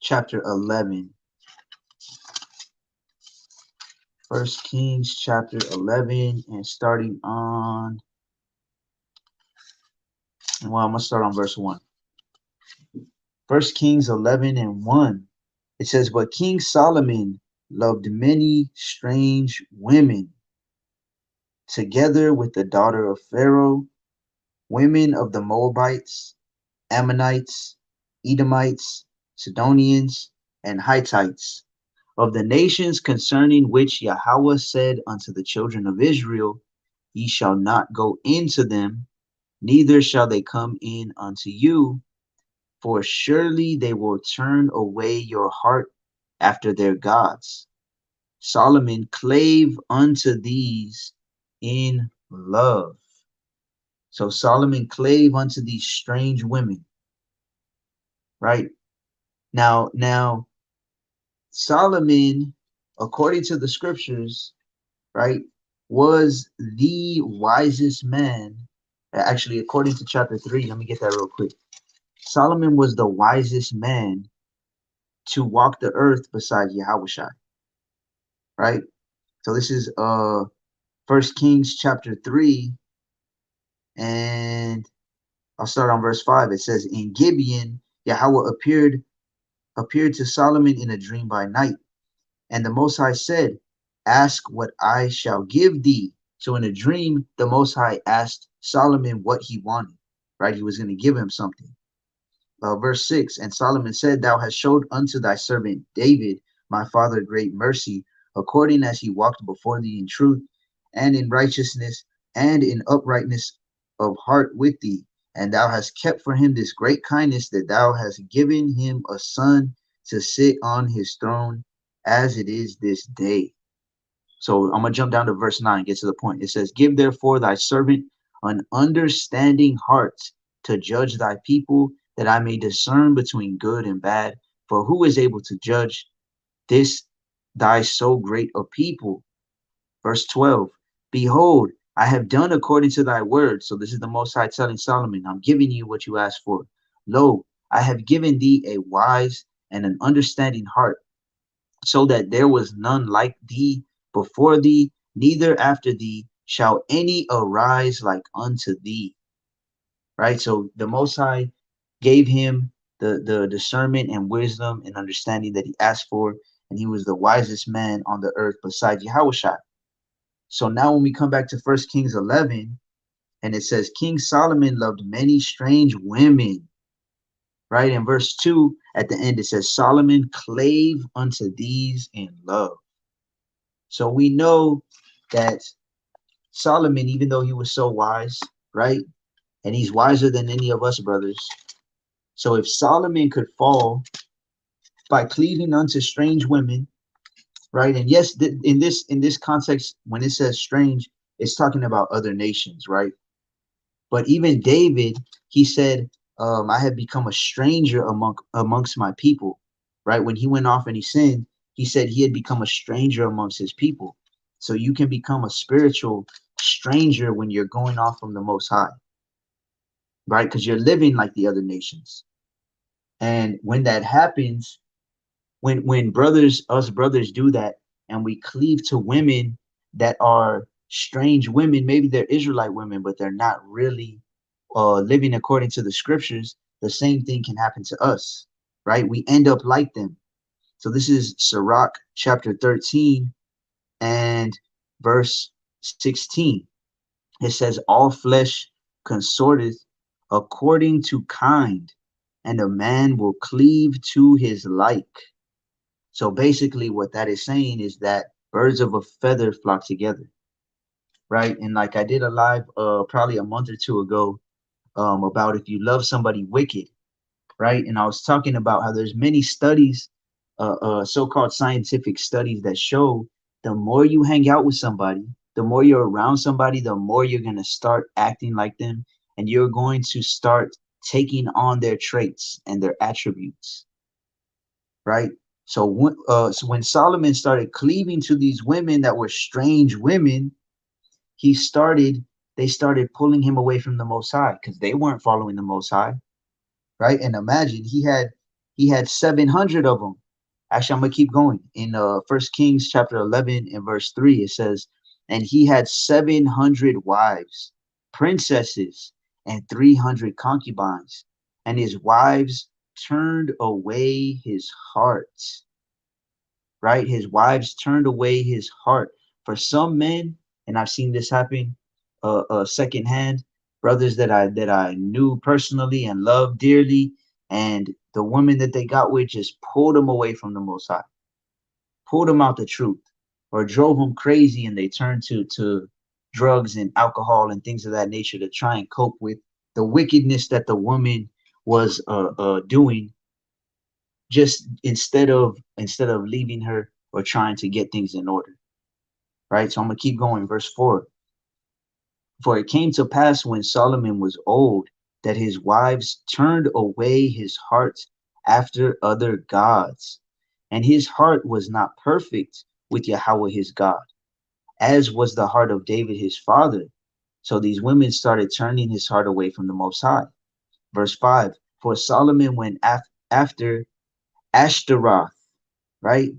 chapter 11. First Kings, chapter 11, and starting on. Well, I'm gonna start on verse 1. First Kings 11 and 1. It says, "But King Solomon loved many strange women, together with the daughter of Pharaoh, women of the Moabites, Ammonites, Edomites, Sidonians, and Hittites, of the nations concerning which Yahweh said unto the children of Israel, Ye shall not go into them, neither shall they come in unto you, for surely they will turn away your heart after their gods. Solomon clave unto these in love." So Solomon clave unto these strange women, right? Now Solomon, according to the scriptures, right, was the wisest man. Actually, according to chapter 3, let me get that real quick. Solomon was the wisest man to walk the earth besides Yahushua, right? So this is First Kings chapter 3, and I'll start on verse 5. It says, "In Gibeon, Yahweh appeared to Solomon in a dream by night. And the Most High said, Ask what I shall give thee." So in a dream, the Most High asked Solomon what he wanted, right? He was going to give him something. Verse 6, "And Solomon said, Thou hast showed unto thy servant David, my father, great mercy, according as he walked before thee in truth and in righteousness and in uprightness of heart with thee. And thou hast kept for him this great kindness, that thou hast given him a son to sit on his throne, as it is this day." So I'm going to jump down to verse 9, get to the point. It says, "Give therefore thy servant an understanding heart to judge thy people, that I may discern between good and bad. For who is able to judge this thy so great a people?" Verse 12, "Behold, I have done according to thy word." So this is the Most High telling Solomon, I'm giving you what you asked for. "Lo, I have given thee a wise and an understanding heart, so that there was none like thee before thee, neither after thee shall any arise like unto thee." Right? So the Most High gave him the discernment and wisdom and understanding that he asked for, and he was the wisest man on the earth besides Yahushua. So now when we come back to First Kings 11, and it says, "King Solomon loved many strange women," right? In verse 2, at the end, it says, "Solomon clave unto these in love." So we know that Solomon, even though he was so wise, right? And he's wiser than any of us brothers. So if Solomon could fall by cleaving unto strange women, right? And yes, in this context, when it says strange, it's talking about other nations, right? But even David, he said, "I have become a stranger amongst my people," right? When he went off and he sinned, he said he had become a stranger amongst his people. So you can become a spiritual stranger when you're going off from the Most High, right? Because you're living like the other nations. And when that happens, when us brothers do that, and we cleave to women that are strange women, maybe they're Israelite women, but they're not really living according to the scriptures, the same thing can happen to us, right? We end up like them. So this is Sirach chapter 13 and verse 16. It says, "All flesh consorteth according to kind, and a man will cleave to his like." So basically what that is saying is that birds of a feather flock together, right? And like I did a live probably a month or two ago, about if you love somebody wicked, right? And I was talking about how there's many studies, so-called scientific studies that show the more you hang out with somebody, the more you're around somebody, the more you're going to start acting like them, and you're going to start taking on their traits and their attributes, right? So when Solomon started cleaving to these women that were strange women, he started they started pulling him away from the Most High because they weren't following the Most High, right? And imagine he had 700 of them. Actually, I'm gonna keep going. In First Kings chapter 11 and verse 3, it says, "And he had 700 wives, princesses, and 300 concubines, and his wives turned away his heart." Right? His wives turned away his heart. For some men, and I've seen this happen secondhand, brothers that I knew personally and loved dearly, and the woman that they got with just pulled them away from the Most High, pulled them out the truth, or drove them crazy, and they turned to drugs and alcohol and things of that nature to try and cope with the wickedness that the woman was doing, just instead of leaving her or trying to get things in order, right? So I'm gonna keep going. Verse 4: "For it came to pass when Solomon was old that his wives turned away his heart after other gods, and his heart was not perfect with Yahweh his God, as was the heart of David his father." So these women started turning his heart away from the Most High. Verse 5: "For Solomon went after Ashtaroth," right?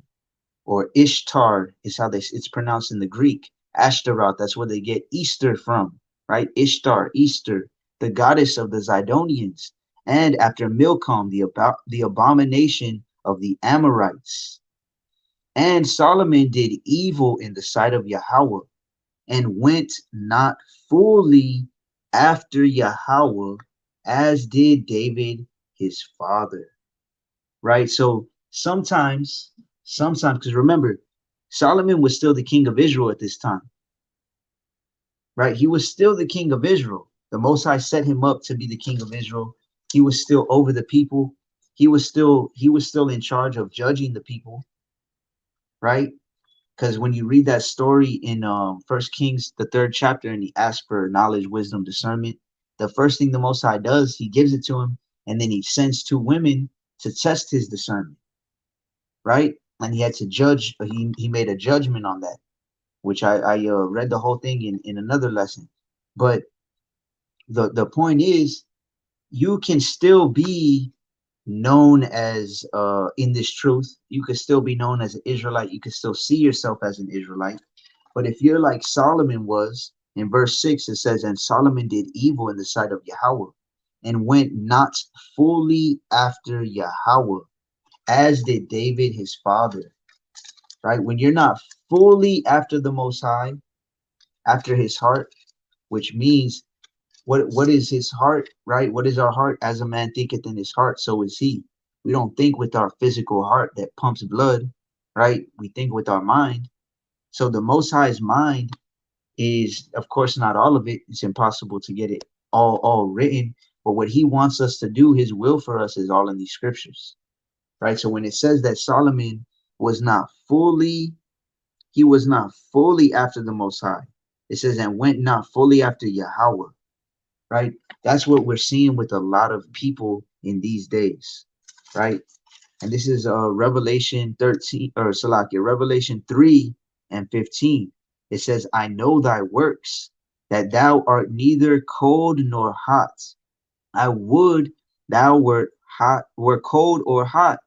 Or Ishtar is how it's pronounced in the Greek. Ashtaroth, that's where they get Easter from, right? Ishtar, Easter, the goddess of the Zidonians. And after Milcom, the abomination of the Amorites. And Solomon did evil in the sight of Yahweh, and went not fully after Yahweh, as did David his father. Right? So sometimes, because remember, Solomon was still the king of Israel at this time, right? He was still the king of Israel. The Most High set him up to be the king of Israel. He was still over the people. He was still in charge of judging the people, right? Because when you read that story in First Kings, the 3rd chapter, and he asks for knowledge, wisdom, discernment, the first thing the Most High does, he gives it to him, and then he sends 2 women to test his discernment, right? And he had to judge. He made a judgment on that, which I read the whole thing in another lesson. But the point is, you can still be known as in this truth. You could still be known as an Israelite. You could still see yourself as an Israelite. But if you're like Solomon was, in verse 6, it says, "And Solomon did evil in the sight of Yahweh, and went not fully after Yahweh, as did David his father." Right? When you're not fully after the Most High, after his heart, which means what is his heart, right? What is our heart? As a man thinketh in his heart, so is he. We don't think with our physical heart that pumps blood, right? We think with our mind. So the Most High's mind is, of course, not all of it. It's impossible to get it all written. But what he wants us to do, his will for us, is all in these scriptures, right? So when it says that Solomon was not fully he was not fully after the Most High. It says, "and went not fully after Yahweh," right? That's what we're seeing with a lot of people in these days, right? And this is Revelation 13, or Salakia, Revelation 3 and 15. It says, "I know thy works, that thou art neither cold nor hot. I would thou were cold or hot.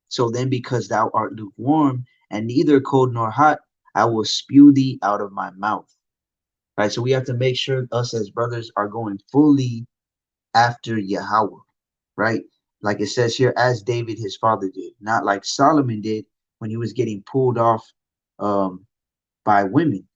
So then, because thou art lukewarm and neither cold nor hot, I will spew thee out of my mouth." Right? So we have to make sure us as brothers are going fully after Yahweh, right? Like it says here, as David his father did, not like Solomon did when he was getting pulled off um, by women,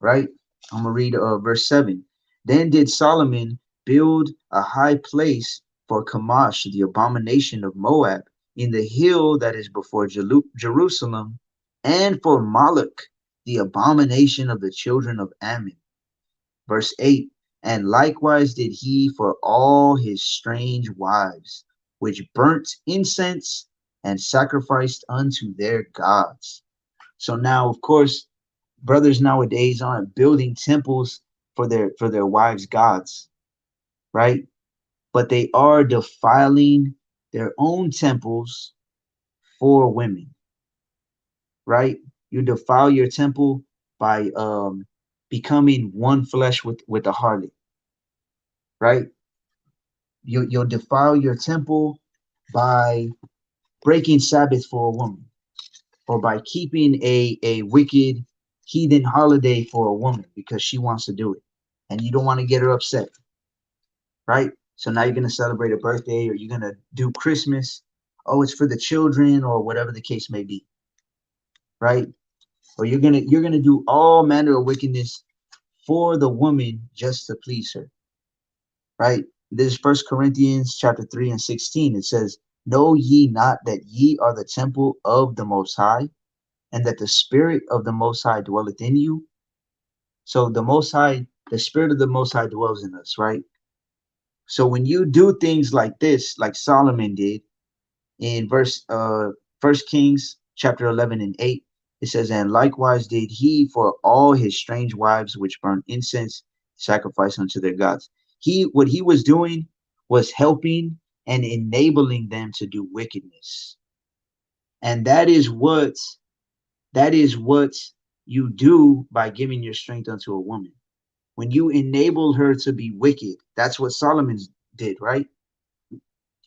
right? I'm gonna read verse 7. "Then did Solomon build a high place for Chemosh, the abomination of Moab, in the hill that is before Jerusalem, and for Moloch, the abomination of the children of Ammon." Verse 8. And likewise did he for all his strange wives, which burnt incense and sacrificed unto their gods. So now, of course, brothers nowadays aren't building temples for their wives' gods, right? But they are defiling their own temples for women, right? You defile your temple by becoming one flesh with a harlot, right? You'll defile your temple by breaking Sabbath for a woman, or by keeping a wicked heathen holiday for a woman because she wants to do it and you don't want to get her upset, right? So now you're going to celebrate a birthday, or you're going to do Christmas. Oh, it's for the children, or whatever the case may be, right? Or you're gonna do all manner of wickedness for the woman just to please her, right? This is First Corinthians chapter 3 and 16. It says, know ye not that ye are the temple of the Most High, and that the Spirit of the Most High dwelleth in you? So the Most High, the Spirit of the Most High dwells in us, right? So when you do things like this, like Solomon did in First Kings chapter 11 and 8, it says, and likewise did he for all his strange wives which burn incense, sacrifice unto their gods. What he was doing was helping and enabling them to do wickedness. And that is what you do by giving your strength unto a woman. When you enable her to be wicked, that's what Solomon did, right?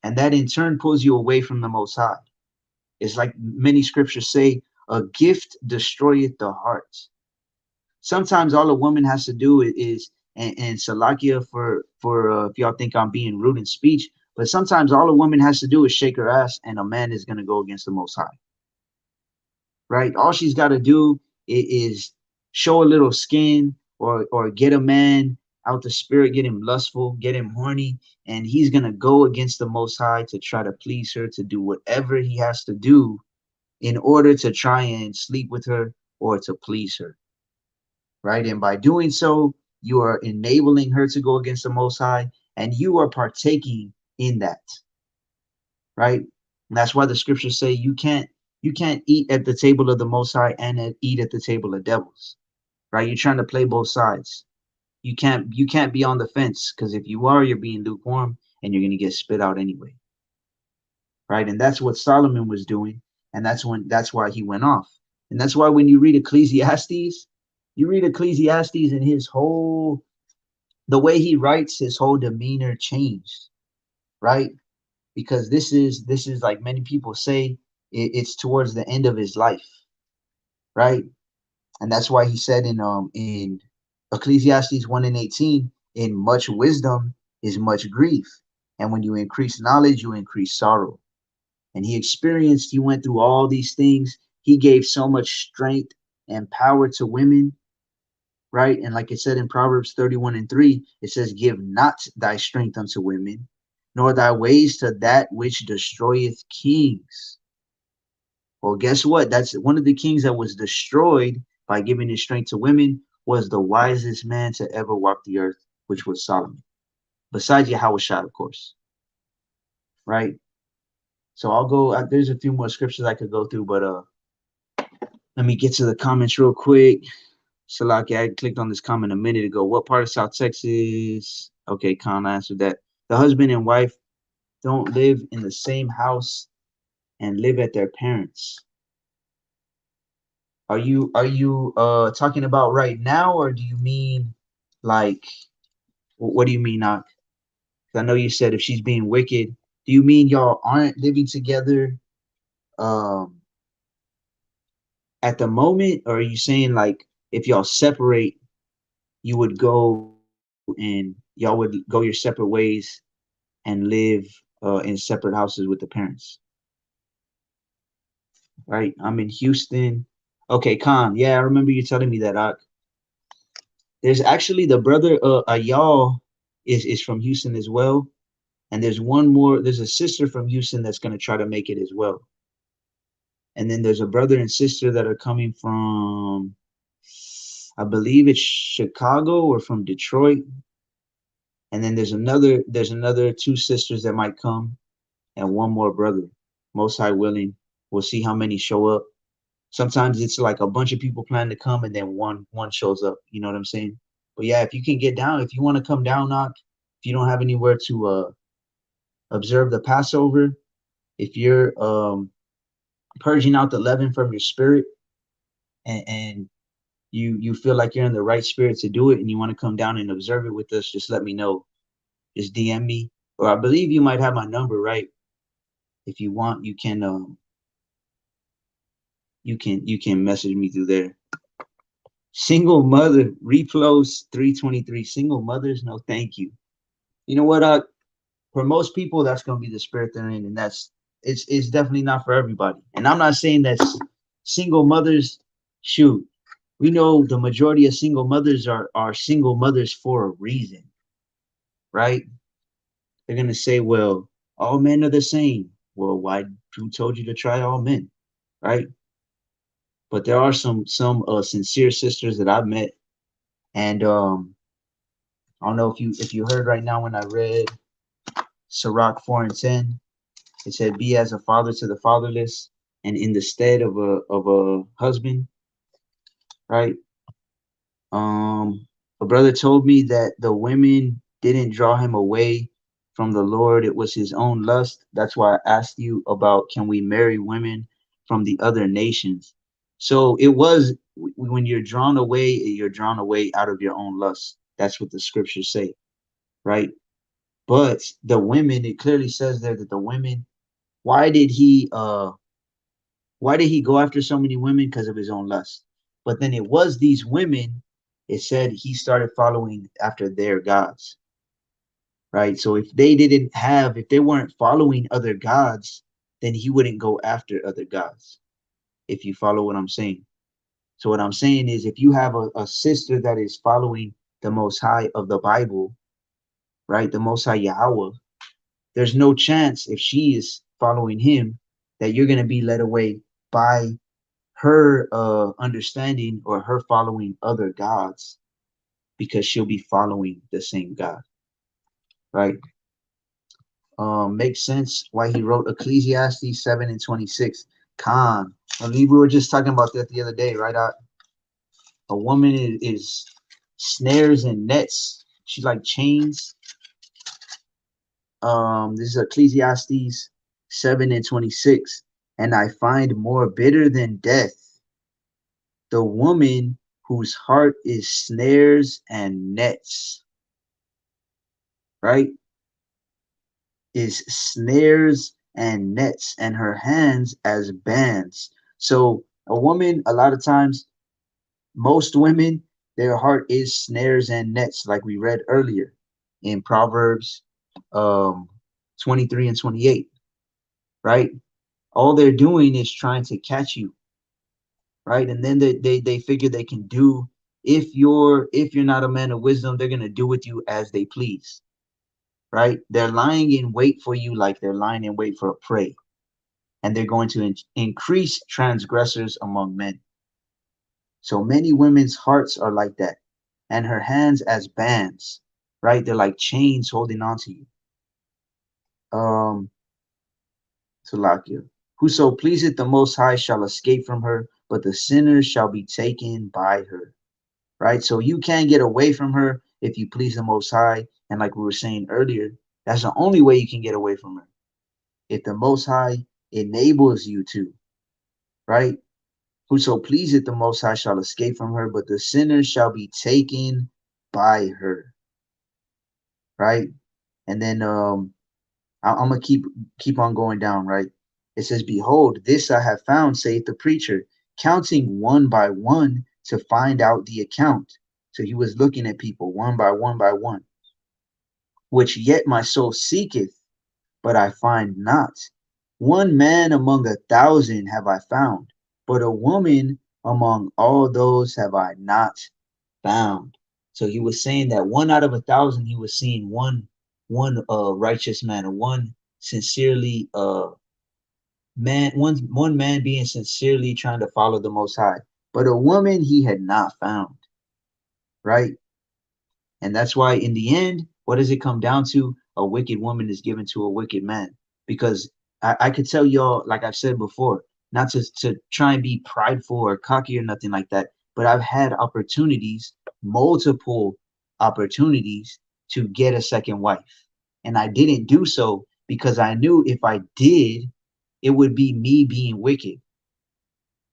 And that in turn pulls you away from the Most High. It's like many scriptures say, a gift destroyeth the heart. Sometimes all a woman has to do is and Salakia for if y'all think I'm being rude in speech, but sometimes all a woman has to do is shake her ass, and a man is gonna go against the Most High, right? All she's got to do is show a little skin, or get a man out the spirit, get him lustful, get him horny, and he's gonna go against the Most High to try to please her, to do whatever he has to do in order to try and sleep with her or to please her, right? And by doing so, you are enabling her to go against the Most High, and you are partaking in that, right? And that's why the scriptures say you can't eat at the table of the Most High and eat at the table of devils, right? You're trying to play both sides. You can't be on the fence, because if you are, you're being lukewarm and you're gonna get spit out anyway, right? And that's what Solomon was doing, and that's why he went off. And that's why when you read Ecclesiastes, and the way he writes, his whole demeanor changed, right? Because this is like many people say, it's towards the end of his life, right? And that's why he said in Ecclesiastes 1 and 18, in much wisdom is much grief, and when you increase knowledge, you increase sorrow. And he went through all these things. He gave so much strength and power to women, right? And like it said in Proverbs 31 and 3, it says, give not thy strength unto women, nor thy ways to that which destroyeth kings. Well, guess what? That's one of the kings that was destroyed by giving his strength to women, was the wisest man to ever walk the earth, which was Solomon. Besides Yahushua, of course, right? So I'll go. There's a few more scriptures I could go through, but let me get to the comments real quick. Salaki, I clicked on this comment a minute ago. What part of South Texas? Okay, Khan answered that. The husband and wife don't live in the same house and live at their parents. Are you talking about right now, or do you mean like what do you mean? Not, I know you said if she's being wicked. Do you mean y'all aren't living together um at the moment, or are you saying like if y'all separate, you would go and y'all would go your separate ways and live in separate houses with the parents, right? I'm in Houston. Okay, Khan. Yeah, I remember you telling me that. There's actually the brother y'all is from Houston as well, and there's one more. There's a sister from Houston that's gonna try to make it as well, and then there's a brother and sister that are coming from, I believe it's Chicago or from Detroit. And then there's another two sisters that might come, and one more brother. Most high willing. We'll see how many show up. Sometimes it's like a bunch of people plan to come, and then one shows up. You know what I'm saying? But yeah, if you can get down, if you want to come down, knock. If you don't have anywhere to observe the Passover, if you're purging out the leaven from your spirit, and you feel like you're in the right spirit to do it, and you want to come down and observe it with us, just let me know. Just DM me, or I believe you might have my number, right? If you want, you can message me through there. Single mother, replos 323. Single mothers, no thank you. You know what? For most people, that's gonna be the spirit they're in, and it's definitely not for everybody. And I'm not saying that single mothers, shoot, we know the majority of single mothers are single mothers for a reason, right? They're gonna say, well, all men are the same. Well, who told you to try all men, right? But there are some sincere sisters that I've met, and I don't know if you heard right now when I read Sirach 4:10. It said, "Be as a father to the fatherless, and in the stead of a husband." Right? A brother told me that the women didn't draw him away from the Lord; it was his own lust. That's why I asked you about, can we marry women from the other nations? So it was, when you're drawn away out of your own lust. That's what the scriptures say, right? But the women, it clearly says there that the women, why did he go after so many women? Because of his own lust. But then it was these women, it said he started following after their gods, right? So if they weren't following other gods, then he wouldn't go after other gods, if you follow what I'm saying. So what I'm saying is, if you have a sister that is following the Most High of the Bible, right, the Most High Yahweh, there's no chance, if she is following him, that you're going to be led away by her understanding or her following other gods, because she'll be following the same God, right? Makes sense why he wrote Ecclesiastes 7:26. Khan. I mean, we were just talking about that the other day, right? A woman is snares and nets. She's like chains. This is Ecclesiastes 7:26. And I find more bitter than death the woman whose heart is snares and nets, right? Is snares and nets, and her hands as bands. So a woman, a lot of times, most women, their heart is snares and nets, like we read earlier in Proverbs 23 and 28, right? All they're doing is trying to catch you, right? And then they figure they can do, if you're not a man of wisdom, they're gonna do with you as they please, right? They're lying in wait for you like they're lying in wait for a prey, and they're going to increase transgressors among men. So many women's hearts are like that, and her hands as bands, right? They're like chains holding on to you. Salakia. Whoso pleaseth the Most High shall escape from her, but the sinners shall be taken by her. Right? So you can get away from her if you please the Most High. And like we were saying earlier, that's the only way you can get away from her. If the Most High enables you to, right? Whoso pleaseth the Most High shall escape from her, but the sinners shall be taken by her, right? And then I'm gonna keep on going down, right? It says, "Behold, this I have found," saith the preacher, "counting one by one to find out the account." So he was looking at people one by one, "which yet my soul seeketh, but I find not. One man among 1,000 have I found, but a woman among all those have I not found." So he was saying that 1 out of 1,000, he was seeing one righteous man, or one sincerely one man being sincerely trying to follow the Most High, but a woman he had not found, right? And that's why in the end, What does it come down to? A wicked woman is given to a wicked man. Because I could tell y'all, like I've said before, not to try and be prideful or cocky or nothing like that, but I've had opportunities, multiple opportunities to get a second wife. And I didn't do so because I knew if I did, it would be me being wicked,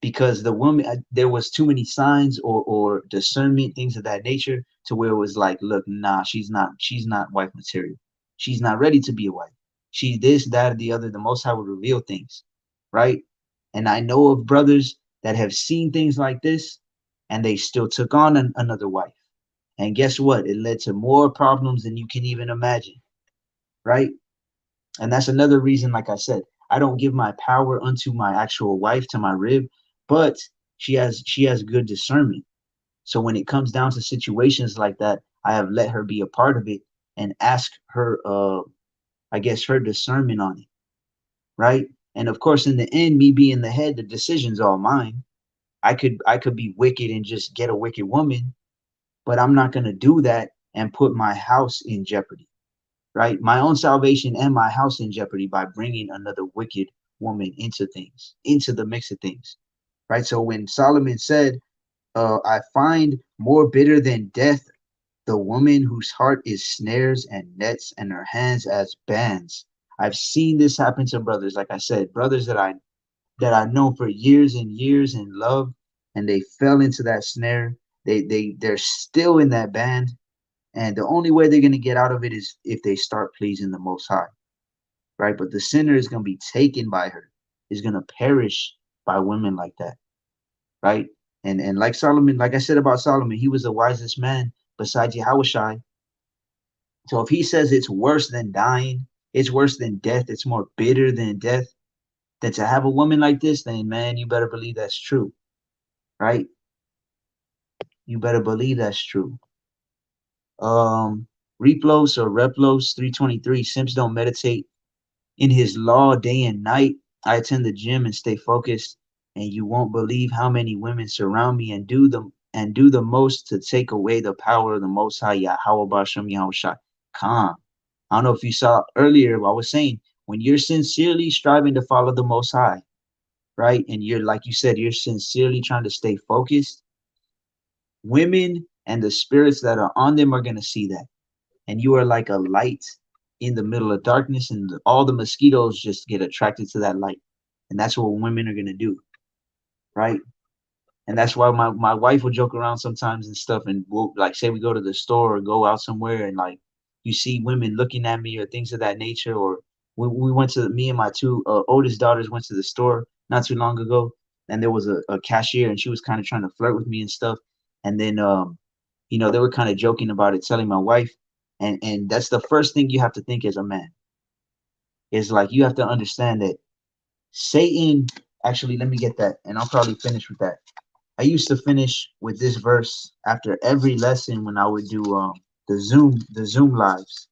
because the woman, there was too many signs or discernment, things of that nature, to where it was like, look, nah, she's not wife material. She's not ready to be a wife. She's this, that, or the other. The Most High would reveal things, right? And I know of brothers that have seen things like this, and they still took on another wife. And guess what? It led to more problems than you can even imagine, right? And that's another reason, like I said, I don't give my power unto my actual wife, to my rib, but she has good discernment. So when it comes down to situations like that, I have let her be a part of it and ask her, I guess, her discernment on it, right? And of course, in the end, me being the head, the decision's all mine. I could be wicked and just get a wicked woman, but I'm not gonna do that and put my house in jeopardy, right? My own salvation and my house in jeopardy by bringing another wicked woman into things, into the mix of things, right? So when Solomon said, I find more bitter than death the woman whose heart is snares and nets and her hands as bands. I've seen this happen to brothers, like I said, brothers that I know for years and years in love, and they fell into that snare. They're still in that band, and the only way they're gonna get out of it is if they start pleasing the Most High, right? But the sinner is gonna be taken by her, is gonna perish by women like that, right? And like Solomon, like I said about Solomon, he was the wisest man besides Yahushai. So if he says it's worse than dying, it's worse than death, it's more bitter than death, then to have a woman like this, then man, you better believe that's true, right? You better believe that's true. Replos or Replos 323, Simps don't meditate in his law day and night. I attend the gym and stay focused, and you won't believe how many women surround me and do the most to take away the power of the Most High Yahweh Bashem Yahushua. Calm. I don't know if you saw earlier, I was saying, when you're sincerely striving to follow the Most High, right? And you're, like you said, you're sincerely trying to stay focused, women and the spirits that are on them are going to see that. And you are like a light in the middle of darkness, and all the mosquitoes just get attracted to that light. And that's what women are going to do, right? And that's why my wife will joke around sometimes and stuff, and we'll, like, say we go to the store or go out somewhere, and like you see women looking at me or things of that nature. Or we went to, me and my two oldest daughters went to the store not too long ago, and there was a cashier, and she was kind of trying to flirt with me and stuff. And then they were kind of joking about it, telling my wife. And that's the first thing you have to think as a man, is like, you have to understand that Satan, actually, let me get that, and I'll probably finish with that. I used to finish with this verse after every lesson when I would do the Zoom lives,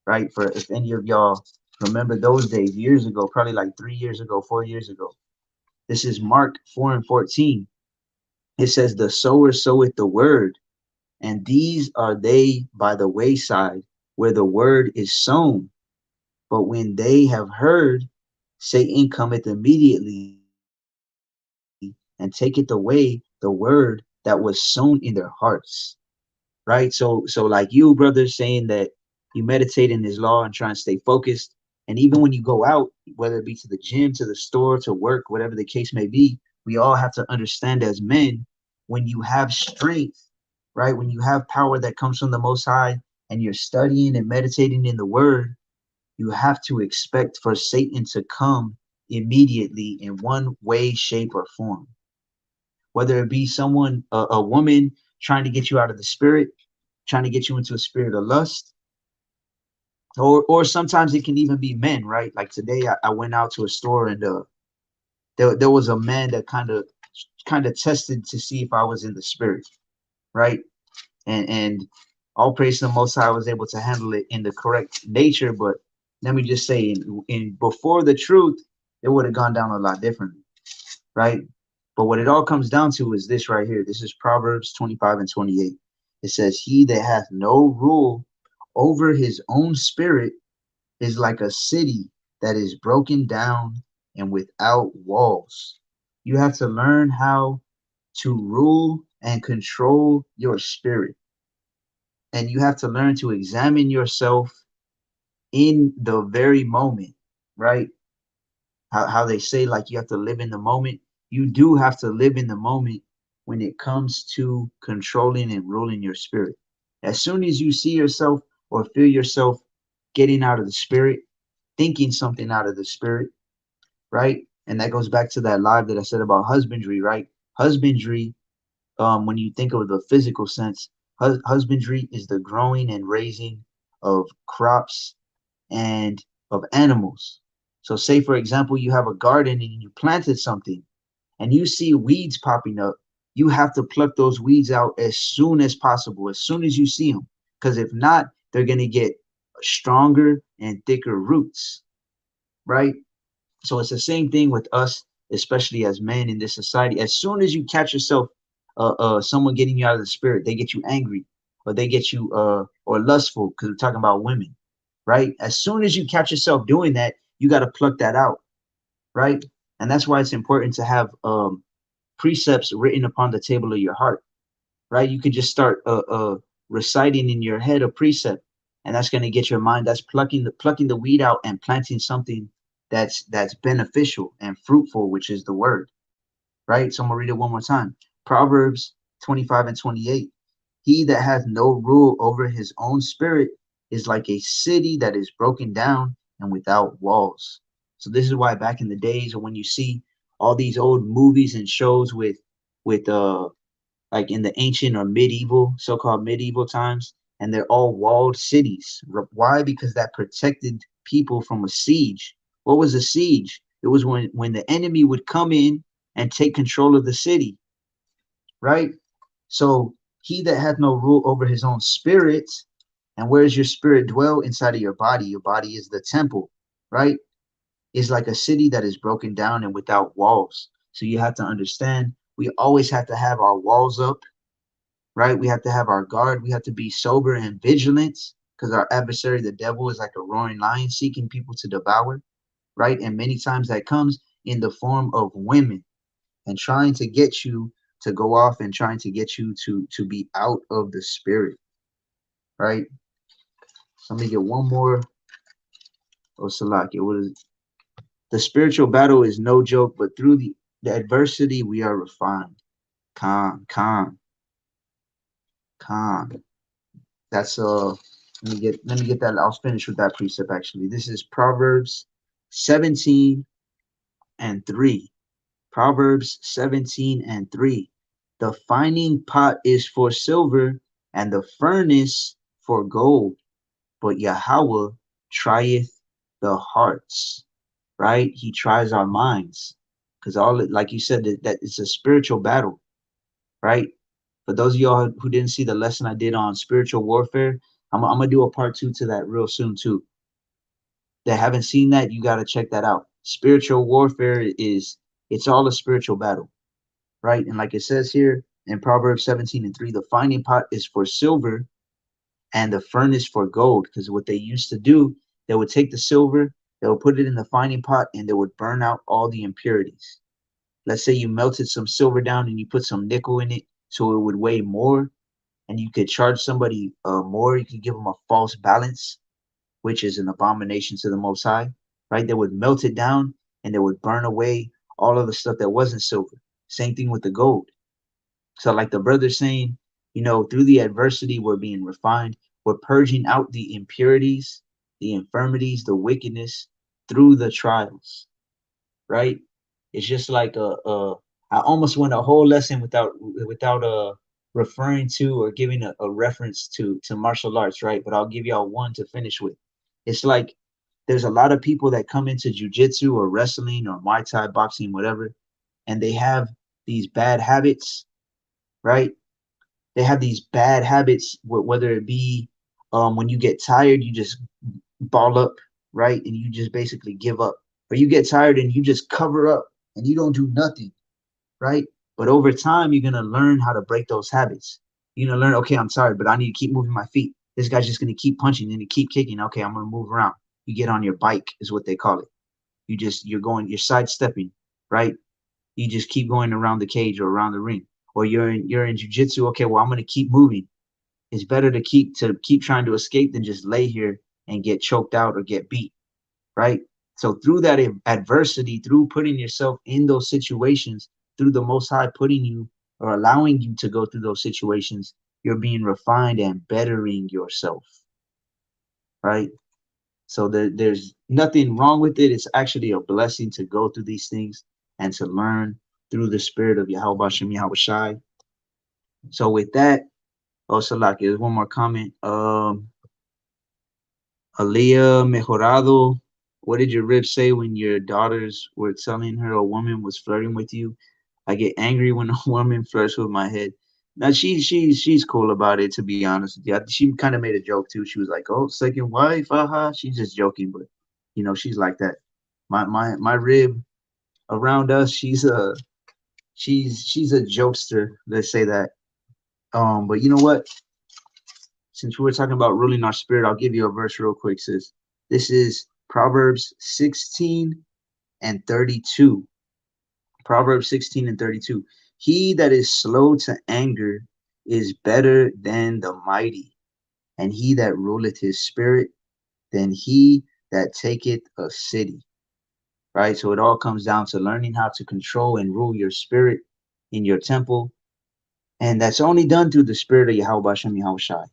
right? For if any of y'all remember those days years ago, probably like 3 years ago, 4 years ago. This is Mark 4:14. It says, the sower soweth the word, and these are they by the wayside where the word is sown. But when they have heard, Satan cometh immediately and taketh away the word that was sown in their hearts. Right? So like you, brothers, saying that you meditate in his law and try and stay focused. And even when you go out, whether it be to the gym, to the store, to work, whatever the case may be, we all have to understand as men, when you have strength, right? When you have power that comes from the Most High, and you're studying and meditating in the word, you have to expect for Satan to come immediately in one way, shape, or form. Whether it be someone, a woman trying to get you out of the spirit, trying to get you into a spirit of lust, or sometimes it can even be men, right? Like today, I went out to a store, and there was a man that kind of tested to see if I was in the spirit, right? And all praise to the Most High, I was able to handle it in the correct nature. But let me just say, in before the truth, it would have gone down a lot differently, right? But what it all comes down to is this right here. This is Proverbs 25:28. It says, he that hath no rule over his own spirit is like a city that is broken down and without walls. You have to learn how to rule and control your spirit. And you have to learn to examine yourself in the very moment, right? How they say, like, you have to live in the moment. You do have to live in the moment when it comes to controlling and ruling your spirit. As soon as you see yourself or feel yourself getting out of the spirit, thinking something out of the spirit, right? And that goes back to that live that I said about husbandry, right? Husbandry, when you think of the physical sense, husbandry is the growing and raising of crops and of animals. So, say for example, you have a garden and you planted something and you see weeds popping up. You have to pluck those weeds out as soon as possible, as soon as you see them. Because if not, they're going to get stronger and thicker roots, right? So it's the same thing with us, especially as men in this society. As soon as you catch yourself, someone getting you out of the spirit, they get you angry, or they get you, or lustful, because we're talking about women, right? As soon as you catch yourself doing that, you got to pluck that out, right? And that's why it's important to have precepts written upon the table of your heart, right? You could just start reciting in your head a precept, and that's going to get your mind. That's plucking the weed out and planting something that's beneficial and fruitful, which is the word, right? So I'm gonna read it one more time. Proverbs 25 and 28. He that hath no rule over his own spirit is like a city that is broken down and without walls. So this is why back in the days, or when you see all these old movies and shows with like in the ancient or medieval, so-called medieval times, and they're all walled cities. Why? Because that protected people from a siege. What was a siege? It was when the enemy would come in and take control of the city, right? So he that hath no rule over his own spirit, and where does your spirit dwell? Inside of your body. Your body is the temple, right? Is like a city that is broken down and without walls. So you have to understand, we always have to have our walls up, right? We have to have our guard. We have to be sober and vigilant, because our adversary, the devil, is like a roaring lion seeking people to devour, right? And many times that comes in the form of women and trying to get you to go off and trying to get you to be out of the spirit, right? So let me get one more. Oh, Salakia, what is it? The spiritual battle is no joke, but through the adversity we are refined. Calm. That's let me get that. I'll finish with that precept actually. This is Proverbs 17 and 3. Proverbs 17 and 3. The fining pot is for silver and the furnace for gold, but Yahweh trieth the hearts, right? He tries our minds. Because all it, like you said, that it's a spiritual battle, right? For those of y'all who didn't see the lesson I did on spiritual warfare, I'm gonna do a part 2 to that real soon too. That haven't seen that, you got to check that out. Spiritual warfare it's all a spiritual battle, right? And like it says here in Proverbs 17 and 3, the finding pot is for silver and the furnace for gold. Because what they used to do, they would take the silver, they would put it in the finding pot, and they would burn out all the impurities. Let's say you melted some silver down and you put some nickel in it so it would weigh more, and you could charge somebody more. You could give them a false balance, which is an abomination to the Most High, right? They would melt it down and they would burn away all of the stuff that wasn't silver. Same thing with the gold. So, like the brother saying, through the adversity, we're being refined. We're purging out the impurities, the infirmities, the wickedness through the trials, right? It's just like I almost went a whole lesson without referring to or giving a reference to martial arts, right? But I'll give y'all one to finish with. It's like there's a lot of people that come into jujitsu or wrestling or Muay Thai boxing, whatever, and they have these bad habits, right? They have these bad habits, whether it be when you get tired, you just ball up, right? And you just basically give up. Or you get tired and you just cover up and you don't do nothing, right? But over time, you're going to learn how to break those habits. You're going to learn, okay, I'm tired, but I need to keep moving my feet. This guy's just going to keep punching and keep kicking. Okay, I'm going to move around. You get on your bike is what they call it. You're sidestepping, right? You just keep going around the cage or around the ring. Or you're in jiu-jitsu. Okay, well, I'm going to keep moving. It's better to keep trying to escape than just lay here and get choked out or get beat, right? So through that adversity, through putting yourself in those situations, through the Most High putting you or allowing you to go through those situations, you're being refined and bettering yourself, right? So there's nothing wrong with it. It's actually a blessing to go through these things and to learn through the spirit of Yahweh Shem Yahweh Shai. So with that, oh Salaki, there's one more comment. Aliyah Mejorado, what did your rib say when your daughters were telling her a woman was flirting with you? I get angry when a woman flirts with my head. Now she's cool about it, to be honest with you. She kind of made a joke too. She was like, "Oh, second wife, haha." She's just joking, but she's like that. My rib around us, she's a jokester. Let's say that. But you know what? Since we were talking about ruling our spirit, I'll give you a verse real quick, sis. This is Proverbs 16 and 32. Proverbs 16 and 32. He that is slow to anger is better than the mighty, and he that ruleth his spirit than he that taketh a city. Right? So it all comes down to learning how to control and rule your spirit in your temple. And that's only done through the spirit of Yahweh Shem Yahweh Shai.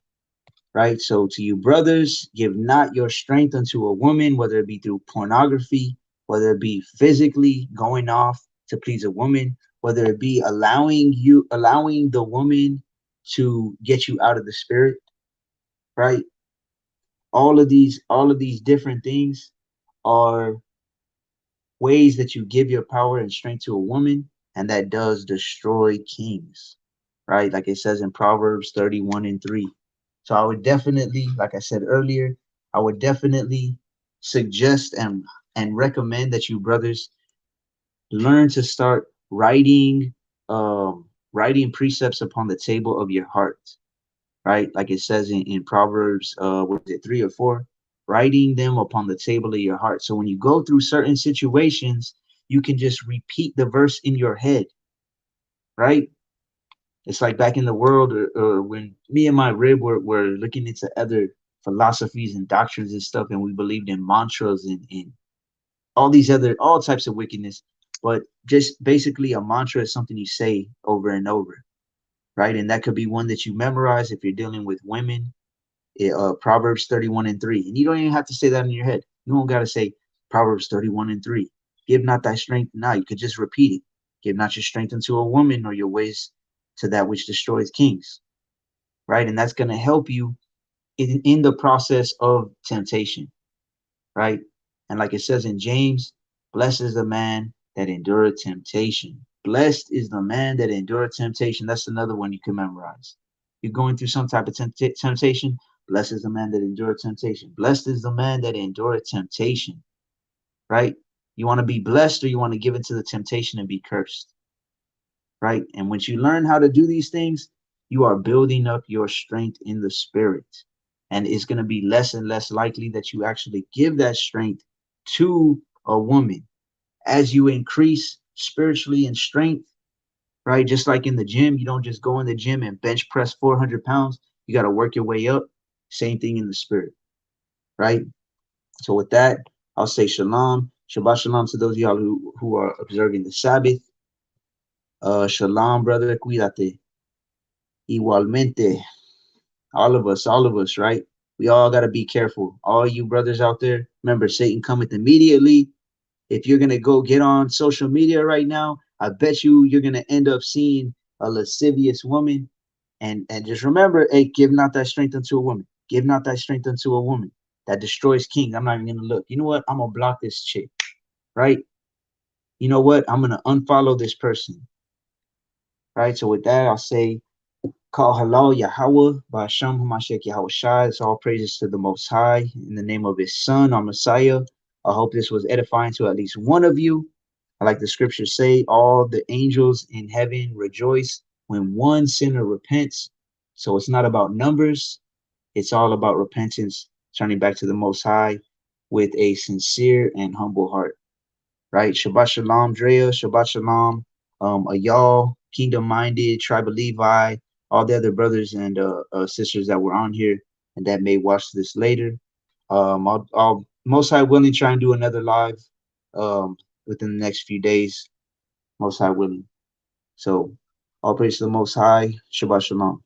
Right? So to you brothers, give not your strength unto a woman, whether it be through pornography, whether it be physically going off to please a woman, whether it be allowing the woman to get you out of the spirit, right? All of these different things are ways that you give your power and strength to a woman, and that does destroy kings, right? Like it says in Proverbs 31 and 3. So I would definitely, like I said earlier, I would definitely suggest and recommend that you brothers learn to start writing precepts upon the table of your heart, right? Like it says in Proverbs, what is it, 3 or 4? Writing them upon the table of your heart. So when you go through certain situations, you can just repeat the verse in your head, right? It's like back in the world, or when me and my rib were looking into other philosophies and doctrines and stuff, and we believed in mantras and all types of wickedness. But just basically, a mantra is something you say over and over, right? And that could be one that you memorize if you're dealing with women. Proverbs 31 and 3. And you don't even have to say that in your head. You don't got to say Proverbs 31 and 3. Give not thy strength. Now you could just repeat it. Give not your strength unto a woman, nor your ways to that which destroys kings, right? And that's going to help you in the process of temptation, right? And like it says in James, blessed is the man that endureth temptation. Blessed is the man that endureth temptation. That's another one you can memorize. You're going through some type of temptation. Blessed is the man that endureth temptation. Blessed is the man that endureth temptation, right? You want to be blessed, or you want to give into the temptation and be cursed, right? And once you learn how to do these things, you are building up your strength in the spirit. And it's going to be less and less likely that you actually give that strength to a woman. As you increase spiritually in strength, right? Just like in the gym, you don't just go in the gym and bench press 400 pounds. You got to work your way up. Same thing in the spirit, right? So with that, I'll say shalom. Shabbat shalom to those of y'all who are observing the Sabbath. Shalom, brother. Cuídate. Igualmente. All of us, right? We all got to be careful. All you brothers out there, remember, Satan cometh immediately. If you're going to go get on social media right now, I bet you're going to end up seeing a lascivious woman. And just remember, hey, give not thy strength unto a woman. Give not thy strength unto a woman that destroys kings. I'm not even going to look. You know what? I'm going to block this chick, right? You know what? I'm going to unfollow this person, right? So with that, I'll say, call halal Yahweh, Ba'asham Hamashiach Yahweh Shai. It's all praises to the Most High in the name of His Son, our Messiah. I hope this was edifying to at least one of you. Like the scriptures say, all the angels in heaven rejoice when one sinner repents. So it's not about numbers. It's all about repentance, turning back to the Most High with a sincere and humble heart. Right? Shabbat Shalom, Drea. Shabbat Shalom, y'all, Kingdom Minded, Tribe of Levi, all the other brothers and sisters that were on here and that may watch this later. I'll most high willing try and do another live um, within the next few days. Most high willing. So all praise to the Most High. Shabbat Shalom.